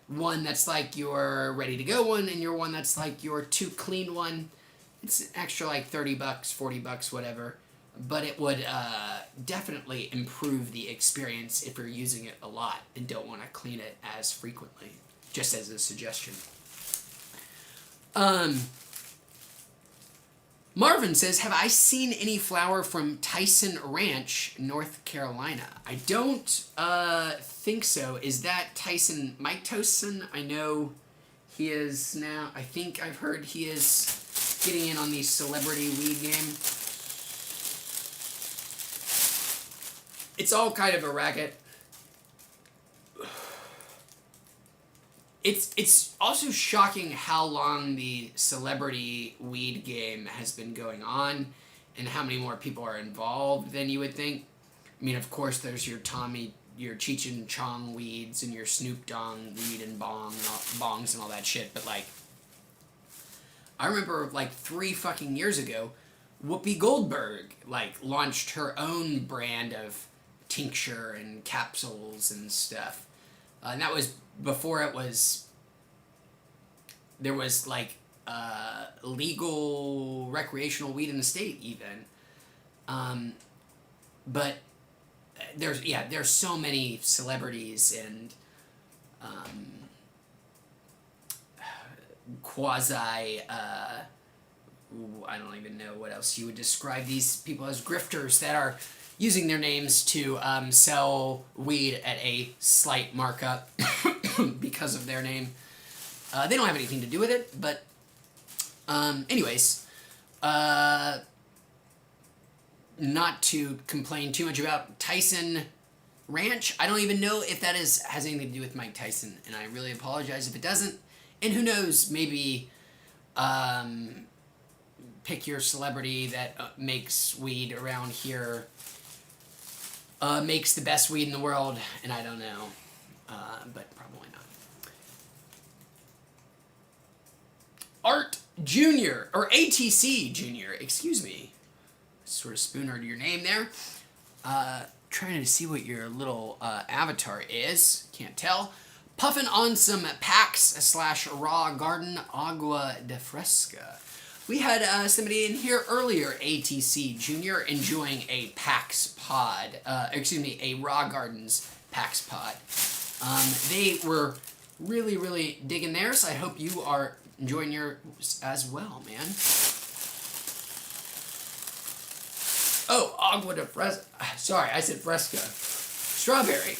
one that's like your ready to go one and your one that's like your too clean one. It's an extra like $30, $40, whatever. But it would definitely improve the experience if you're using it a lot and don't want to clean it as frequently. Just as a suggestion. Marvin says, have I seen any flower from Tyson Ranch, North Carolina? I don't think so. Is that Tyson, Mike Tyson? I know he is now, I think I've heard he is getting in on the celebrity weed game. It's all kind of a racket. It's also shocking how long the celebrity weed game has been going on and how many more people are involved than you would think. I mean, of course, there's your Cheech and Chong weeds and your Snoop Dogg weed and bongs and all that shit. But, like, I remember, like, 3 fucking years ago, Whoopi Goldberg, like, launched her own brand of tincture and capsules and stuff. And that was before there was like legal recreational weed in the state even. But there's so many celebrities and quasi I don't even know what else you would describe these people as, grifters that are using their names to sell weed at a slight markup because of their name. They don't have anything to do with it, but anyways, not to complain too much about Tyson Ranch. I don't even know if that has anything to do with Mike Tyson, and I really apologize if it doesn't. And who knows, maybe pick your celebrity that makes weed around here, makes the best weed in the world, and I don't know, but probably not. Art Jr., or ATC Jr., excuse me. Sort of spoonered your name there. Trying to see what your little avatar is. Can't tell. Puffing on some PAX/raw garden agua de fresca. We had somebody in here earlier, ATC Jr., enjoying a PAX pod. A Raw Gardens PAX pod. They were really, really digging theirs. I hope you are enjoying yours as well, man. Oh, agua de fresca. Sorry, I said fresca. Strawberry.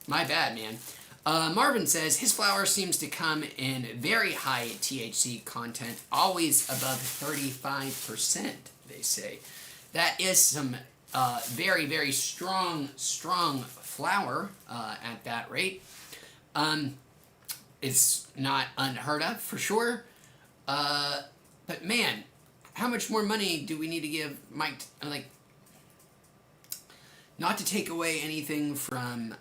My bad, man. Marvin says, his flower seems to come in very high THC content, always above 35%, they say. That is some very, very strong flower at that rate. It's not unheard of, for sure. But, man, how much more money do we need to give Mike? Like, not to take away anything from...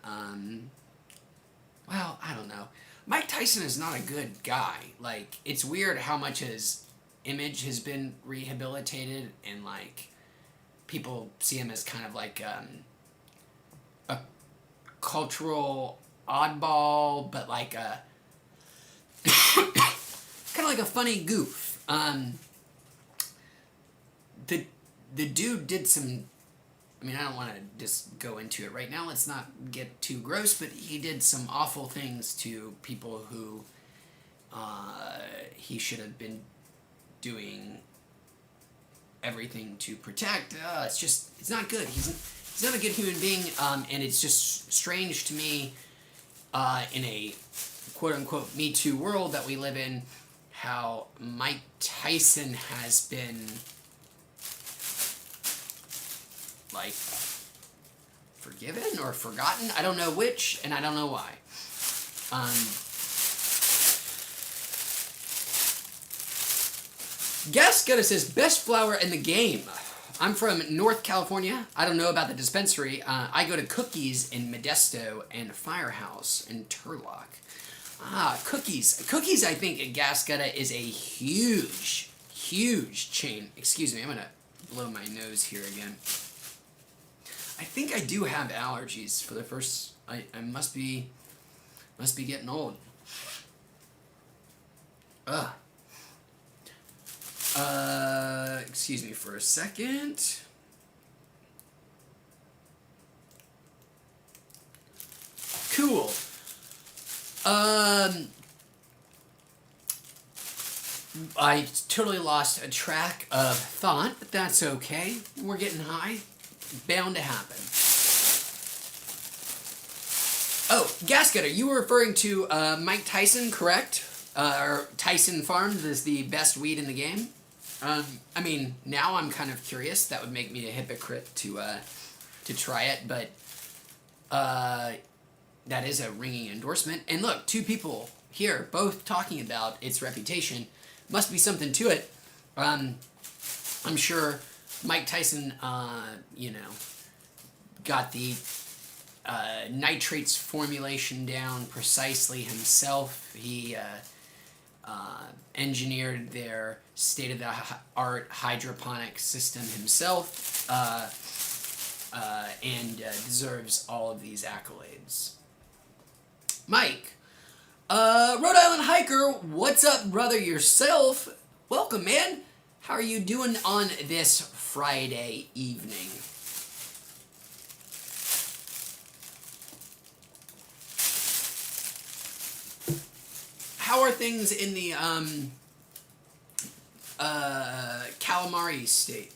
well, I don't know. Mike Tyson is not a good guy. Like, it's weird how much his image has been rehabilitated, and, like, people see him as kind of like a cultural oddball, but like a kind of like a funny goof. The dude did some... I mean, I don't want to just go into it right now. Let's not get too gross, but he did some awful things to people who he should have been doing everything to protect. It's not good. He's not a good human being, and it's just strange to me in a quote-unquote Me Too world that we live in, how Mike Tyson has been... like, forgiven or forgotten? I don't know which, and I don't know why. Gas Gutter says, best flower in the game. I'm from North California. I don't know about the dispensary. I go to Cookies in Modesto and Firehouse in Turlock. Cookies. Cookies, I think, at Gas Gutter is a huge chain. Excuse me, I'm going to blow my nose here again. I think I do have allergies for the first... I must be getting old. Excuse me for a second. Cool. I totally lost a track of thought, but that's okay. We're getting high. Bound to happen. Oh, Gascutter, you were referring to Mike Tyson, correct? Or Tyson Farms is the best weed in the game. I mean, now I'm kind of curious. That would make me a hypocrite to try it, but that is a ringing endorsement. And look, two people here both talking about its reputation. Must be something to it. I'm sure Mike Tyson, got the nitrates formulation down precisely himself. He engineered their state-of-the-art hydroponic system himself, and deserves all of these accolades. Mike, Rhode Island hiker, what's up, brother, yourself? Welcome, man. How are you doing on this Friday evening? How are things in the calamari state?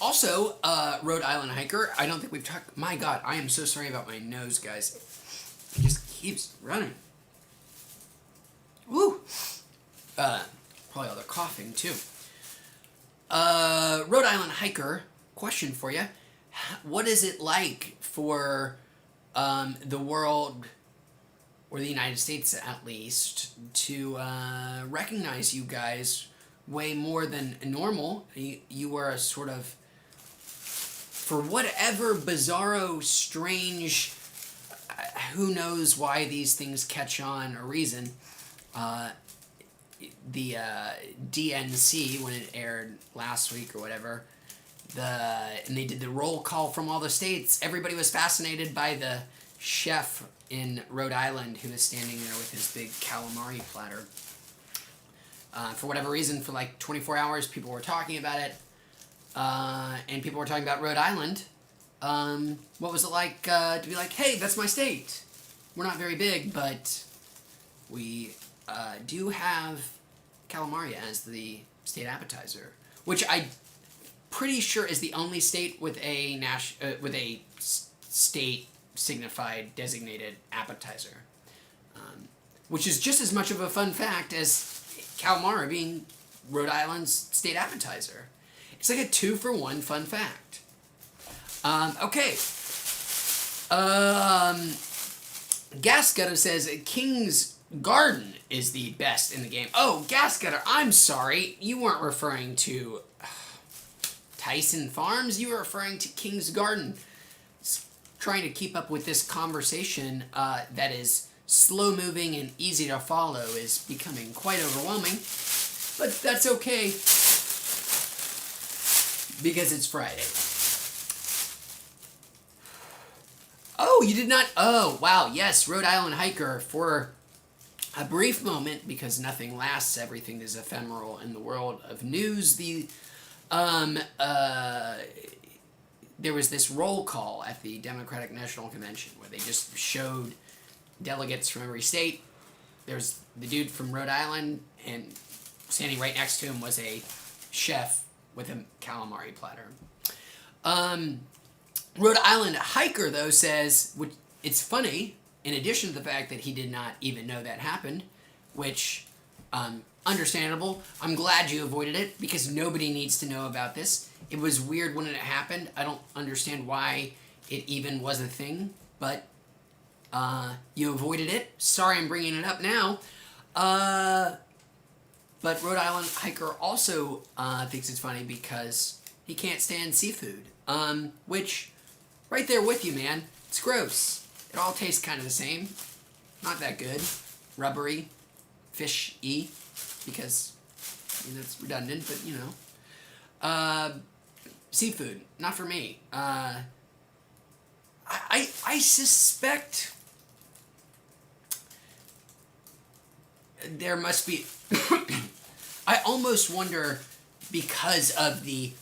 Also, Rhode Island hiker, I don't think we've talked. My God, I am so sorry about my nose, guys. It just keeps running. Woo! Probably all the coughing too. Rhode Island hiker, question for you: what is it like for the world, or the United States at least, to recognize you guys way more than normal? You are a sort of, for whatever bizarro, strange, who knows why these things catch on or reason, the DNC, when it aired last week or whatever, and they did the roll call from all the states, everybody was fascinated by the chef in Rhode Island who was standing there with his big calamari platter. For whatever reason, for like 24 hours, people were talking about it, and people were talking about Rhode Island. What was it like to be like, hey, that's my state. We're not very big, but we do have calamari as the state appetizer, which I'm pretty sure is the only state with a state signified designated appetizer, which is just as much of a fun fact as calamari being Rhode Island's state appetizer. It's like a 2-for-1 fun fact. Okay. Gascutter says King's Garden is the best in the game. Oh, Gascutter, I'm sorry. You weren't referring to Tyson Farms. You were referring to King's Garden. Trying to keep up with this conversation that is slow-moving and easy to follow is becoming quite overwhelming. But that's okay, because it's Friday. Oh, you did not... Oh, wow, yes, Rhode Island hiker, for a brief moment, because nothing lasts, everything is ephemeral in the world of news, there was this roll call at the Democratic National Convention where they just showed delegates from every state. There's the dude from Rhode Island, and standing right next to him was a chef with a calamari platter. Rhode Island hiker, though, says, which, it's funny, in addition to the fact that he did not even know that happened, which, understandable. I'm glad you avoided it, because nobody needs to know about this. It was weird when it happened. I don't understand why it even was a thing, but you avoided it. Sorry I'm bringing it up now. But Rhode Island hiker also thinks it's funny because he can't stand seafood, which, right there with you, man. It's gross. It all tastes kind of the same. Not that good. Rubbery. Fish-y. Because, it's redundant, but, seafood. Not for me. I suspect there must be... I almost wonder, because of the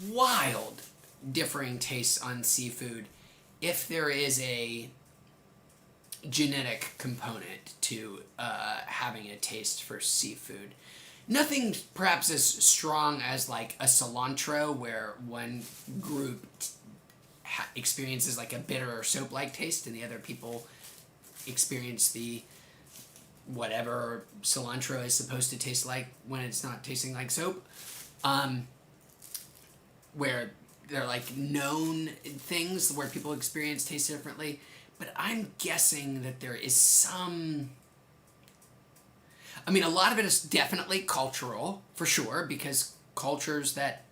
wild differing tastes on seafood, if there is a genetic component to having a taste for seafood. Nothing perhaps as strong as like a cilantro, where one group experiences like a bitter or soap-like taste, and the other people experience the whatever cilantro is supposed to taste like when it's not tasting like soap. Where they're like known things where people experience taste differently. But I'm guessing that there is some... I mean, a lot of it is definitely cultural, for sure, because cultures that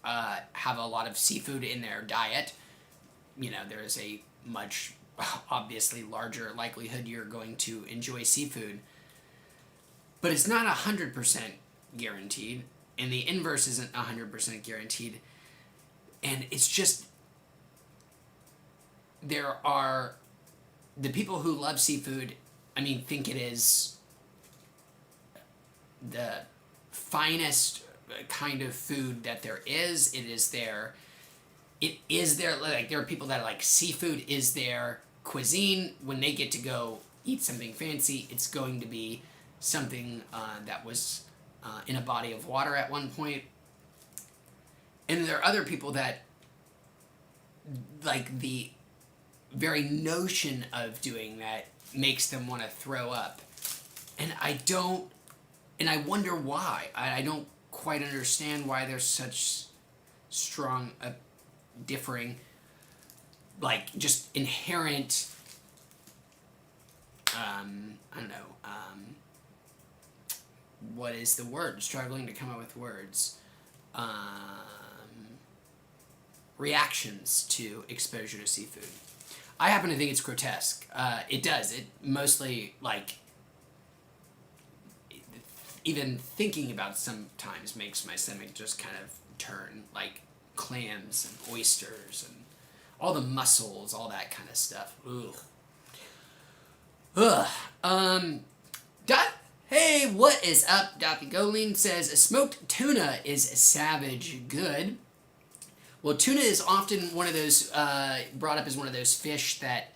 have a lot of seafood in their diet, there is a much, obviously, larger likelihood you're going to enjoy seafood. But it's not 100% guaranteed, and the inverse isn't 100% guaranteed. And it's just... There are... The people who love seafood, think it is the finest kind of food that there is. It is their, like, there are people that are like, seafood is their cuisine. When they get to go eat something fancy, it's going to be something that was in a body of water at one point. And there are other people that, like, the very notion of doing that makes them want to throw up. And I wonder why. I don't quite understand why there's such strong, differing, like, just inherent, I don't know, what is the word? Struggling to come up with words. Reactions to exposure to seafood. I happen to think it's grotesque. It does. It mostly, like... Even thinking about it sometimes makes my stomach just kind of turn, like clams and oysters and all the mussels, all that kind of stuff. Ugh. Hey, what is up? Dothy Goling says, smoked tuna is savage good. Well, tuna is often one of those, brought up as one of those fish that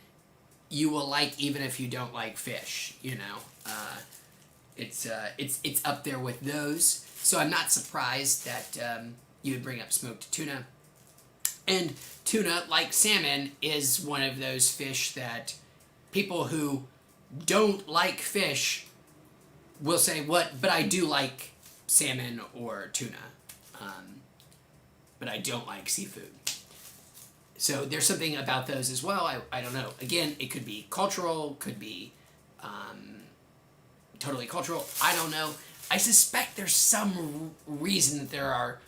you will like even if you don't like fish, It's up there with those, so I'm not surprised that you would bring up smoked tuna. And tuna, like salmon, is one of those fish that people who don't like fish will say, but I do like salmon or tuna, but I don't like seafood. So there's something about those as well. I don't know. Again, it could be cultural, could be... totally cultural. I don't know. I suspect there's some reason that there are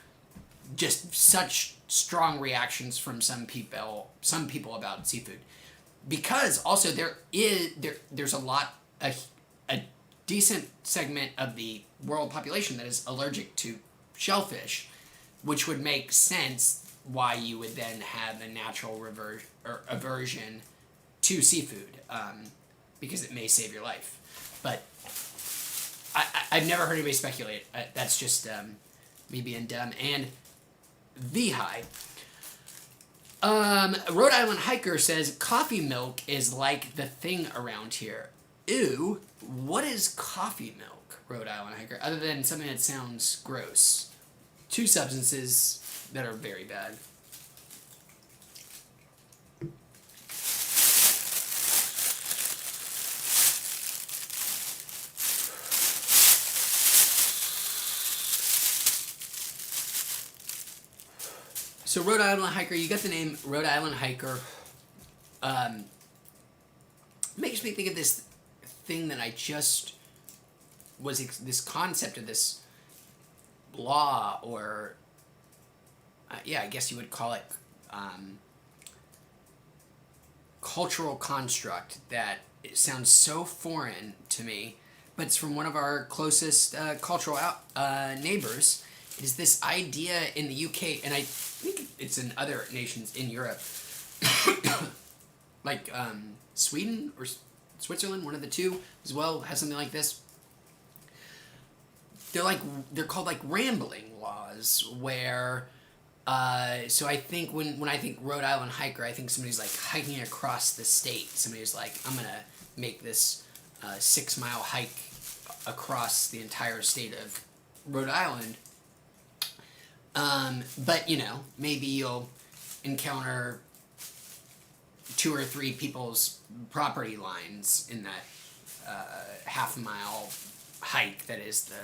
just such strong reactions from some people about seafood, because also there's a decent segment of the world population that is allergic to shellfish, which would make sense why you would then have a natural aversion to seafood, because it may save your life. But I've never heard anybody speculate. That's just me being dumb. And V-High. Rhode Island Hiker says, coffee milk is like the thing around here. Ew, what is coffee milk, Rhode Island Hiker, other than something that sounds gross? Two substances that are very bad. So Rhode Island Hiker, you got the name Rhode Island Hiker. Makes me think of this thing that I just was, this concept of this law, or I guess you would call it cultural construct, that it sounds so foreign to me, but it's from one of our closest cultural neighbors. It is this idea in the UK, and I think it's in other nations in Europe, like Sweden or Switzerland, one of the two as well, has something like this. They're called like rambling laws, where So I think when I think Rhode Island hiker, I think somebody's like hiking across the state. Somebody's like, I'm gonna make this 6 mile hike across the entire state of Rhode Island. But you know, maybe you'll encounter 2 or 3 people's property lines in that half-mile hike that is the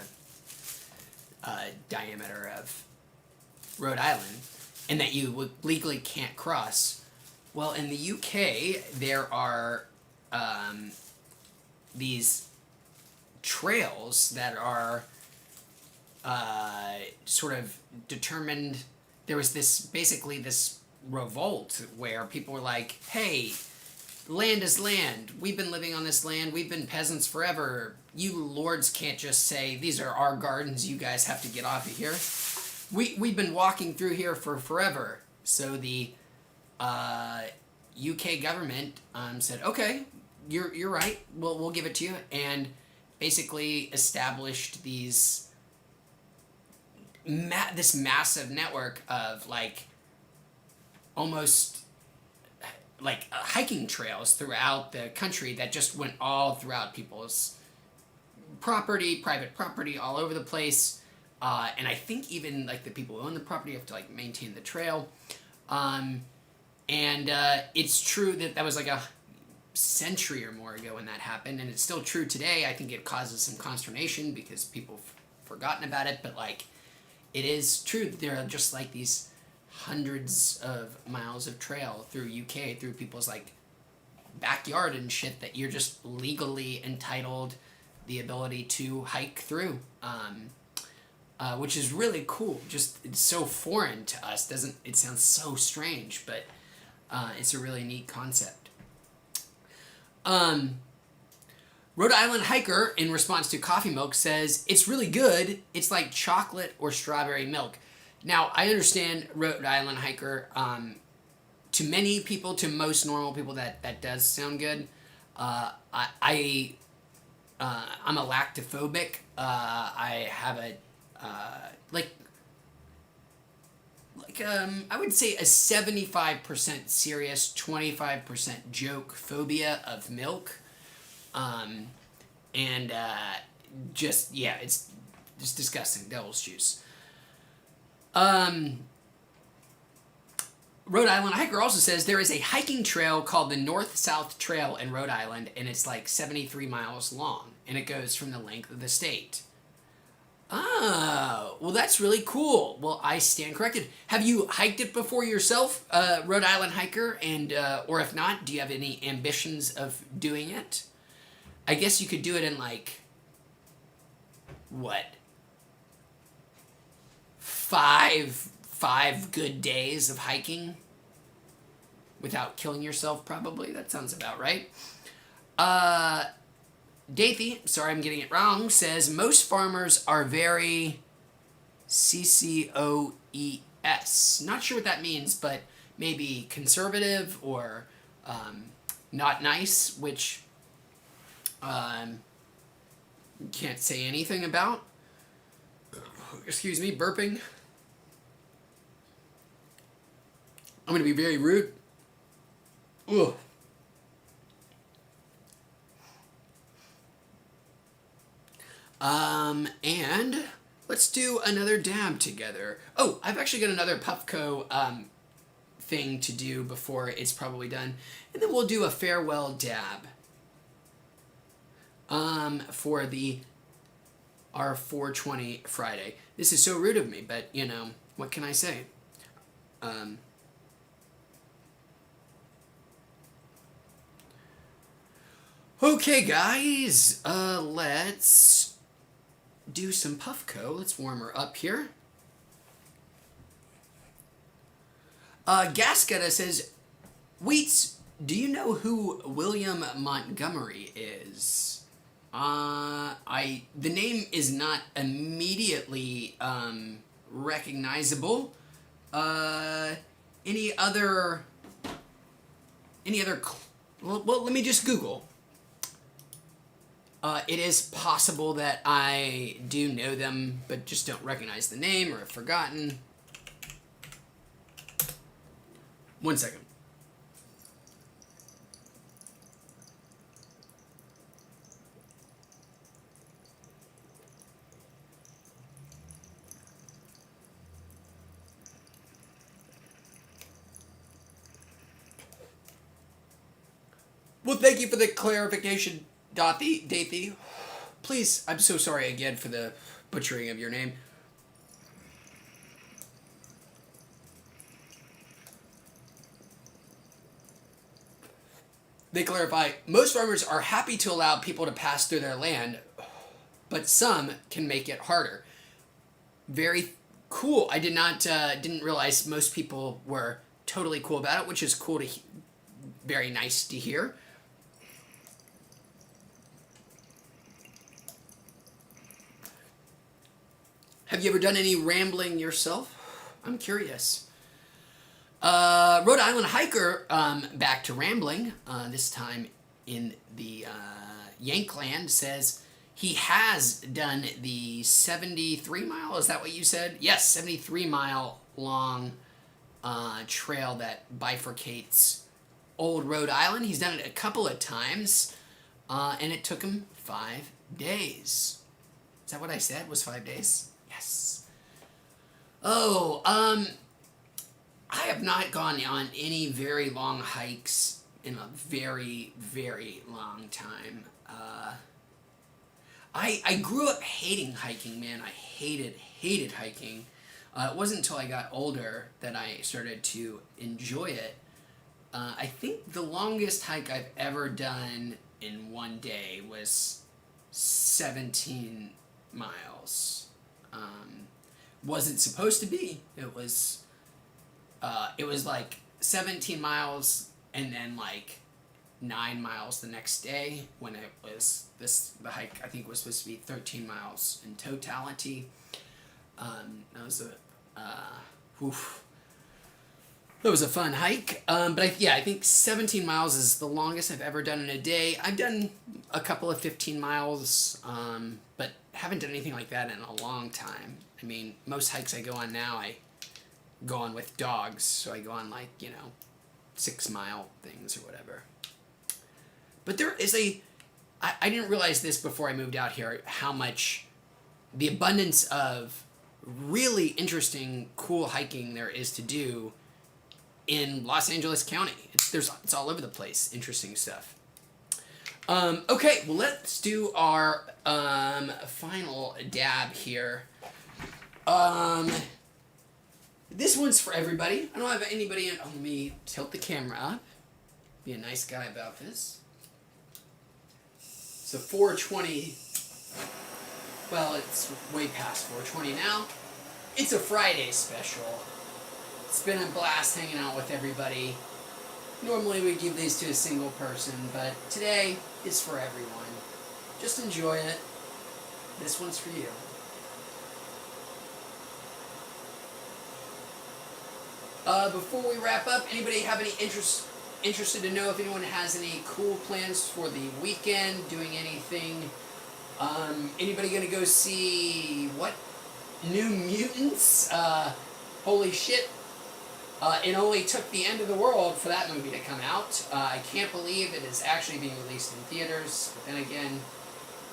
diameter of Rhode Island, and that you legally can't cross. Well, in the UK, there are these trails that are sort of determined. There was this revolt where people were like, hey, land is land. We've been living on this land. We've been peasants forever. You lords can't just say, these are our gardens. You guys have to get off of here. We've been walking through here for forever. So the UK government said, okay, you're right. We'll give it to you. And basically established this massive network of like almost like hiking trails throughout the country that just went all throughout people's property, private property, all over the place. And I think even like the people who own the property have to like maintain the trail. And it's true that was like a century or more ago when that happened, and it's still true today. I think it causes some consternation because people have forgotten about it, but like it is true that there are just like these hundreds of miles of trail through UK, through people's like backyard and shit that you're just legally entitled the ability to hike through. Which is really cool. Just it's so foreign to us. It sounds so strange, but it's a really neat concept. Rhode Island hiker, in response to coffee milk, says it's really good. It's like chocolate or strawberry milk. Now I understand Rhode Island hiker. To many people, to most normal people, that does sound good. I'm a lactophobic. I have a I would say a 75% serious, 25% joke phobia of milk. And just, yeah, it's just disgusting. Devil's juice. Rhode Island hiker also says there is a hiking trail called the North-South Trail in Rhode Island, and it's like 73 miles long, and it goes from the length of the state. Oh, well, that's really cool. Well, I stand corrected. Have you hiked it before yourself, Rhode Island hiker? And or if not, do you have any ambitions of doing it? I guess you could do it in like what? Five good days of hiking without killing yourself, probably. That sounds about right. Dathy, sorry I'm getting it wrong, says most farmers are very CCOES. Not sure what that means, but maybe conservative or not nice, which can't say anything about. Excuse me, burping. I'm going to be very rude. Ugh. And let's do another dab together. Oh, I've actually got another Puffco thing to do before it's probably done. And then we'll do a farewell dab for our 420 Friday. This is so rude of me, but, you know, what can I say? Okay, guys, let's do some Puffco. Let's warm her up here. Gascetta says, Wheats, do you know who William Montgomery is? The name is not immediately recognizable. Any other well, let me just Google. It is possible that I do know them, but just don't recognize the name or have forgotten. One second. Well, thank you for the clarification, Dathy. Please, I'm so sorry again for the butchering of your name. They clarify, most farmers are happy to allow people to pass through their land, but some can make it harder. Very cool. I didn't realize most people were totally cool about it, which is cool to very nice to hear. Have you ever done any rambling yourself? I'm curious. Rhode Island hiker, back to rambling, this time in the Yankland, says he has done the 73 mile, is that what you said? Yes, 73 mile long trail that bifurcates Old Rhode Island. He's done it a couple of times, and it took him 5 days. Is that what I said? Was 5 days? Yes. Oh, I have not gone on any very long hikes in a very, very long time. I grew up hating hiking, man. I hated hiking. It wasn't until I got older that I started to enjoy it. I think the longest hike I've ever done in one day was 17 miles. Wasn't supposed to be. It was like 17 miles and then like 9 miles the next day when it was the hike I think was supposed to be 13 miles in totality. That was a fun hike. But I think 17 miles is the longest I've ever done in a day. I've done a couple of 15 miles, but haven't done anything like that in a long time. I mean, most hikes I go on now, I go on with dogs, so I go on 6 mile things or whatever. But there is I didn't realize this before I moved out here, how much the abundance of really interesting, cool hiking there is to do in Los Angeles County. It's all over the place, interesting stuff. Okay, well, let's do our final dab here. This one's for everybody. I don't have anybody in. Oh, let me tilt the camera up. Be a nice guy about this. So 420. Well, it's way past 420 now. It's a Friday special. It's been a blast hanging out with everybody. Normally we give these to a single person, but today is for everyone. Just enjoy it. This one's for you. Before we wrap up, anybody have any interested to know if anyone has any cool plans for the weekend, doing anything? Anybody gonna go see what? New Mutants? Holy shit. It only took the end of the world for that movie to come out. I can't believe it is actually being released in theaters. But then again,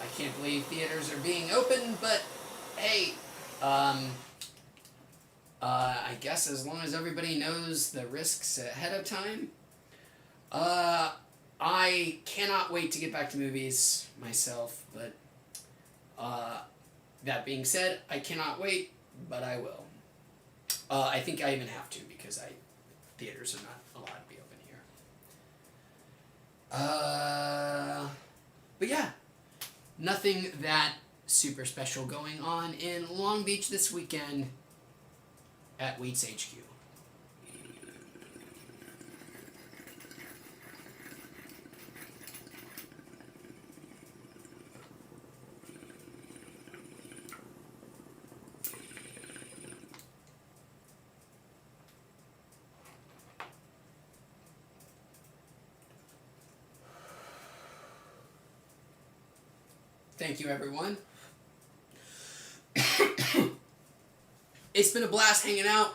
I can't believe theaters are being open, but hey, I guess as long as everybody knows the risks ahead of time. I cannot wait to get back to movies myself, but that being said, I cannot wait, but I will. I think I even have to because theaters are not allowed to be open here. But yeah, nothing that super special going on in Long Beach this weekend at Wheats HQ. Thank you, everyone. It's been a blast hanging out.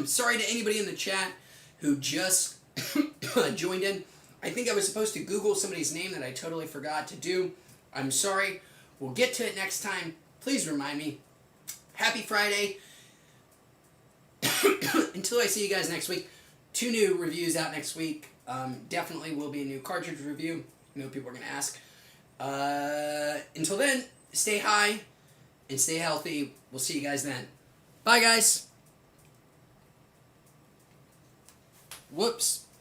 Sorry to anybody in the chat who just joined in. I think I was supposed to Google somebody's name that I totally forgot to do. I'm sorry. We'll get to it next time. Please remind me. Happy Friday. Until I see you guys next week. 2 new reviews out next week. Definitely will be a new cartridge review. I know people are going to ask. Until then, stay high and stay healthy. We'll see you guys then. Bye, guys. Whoops.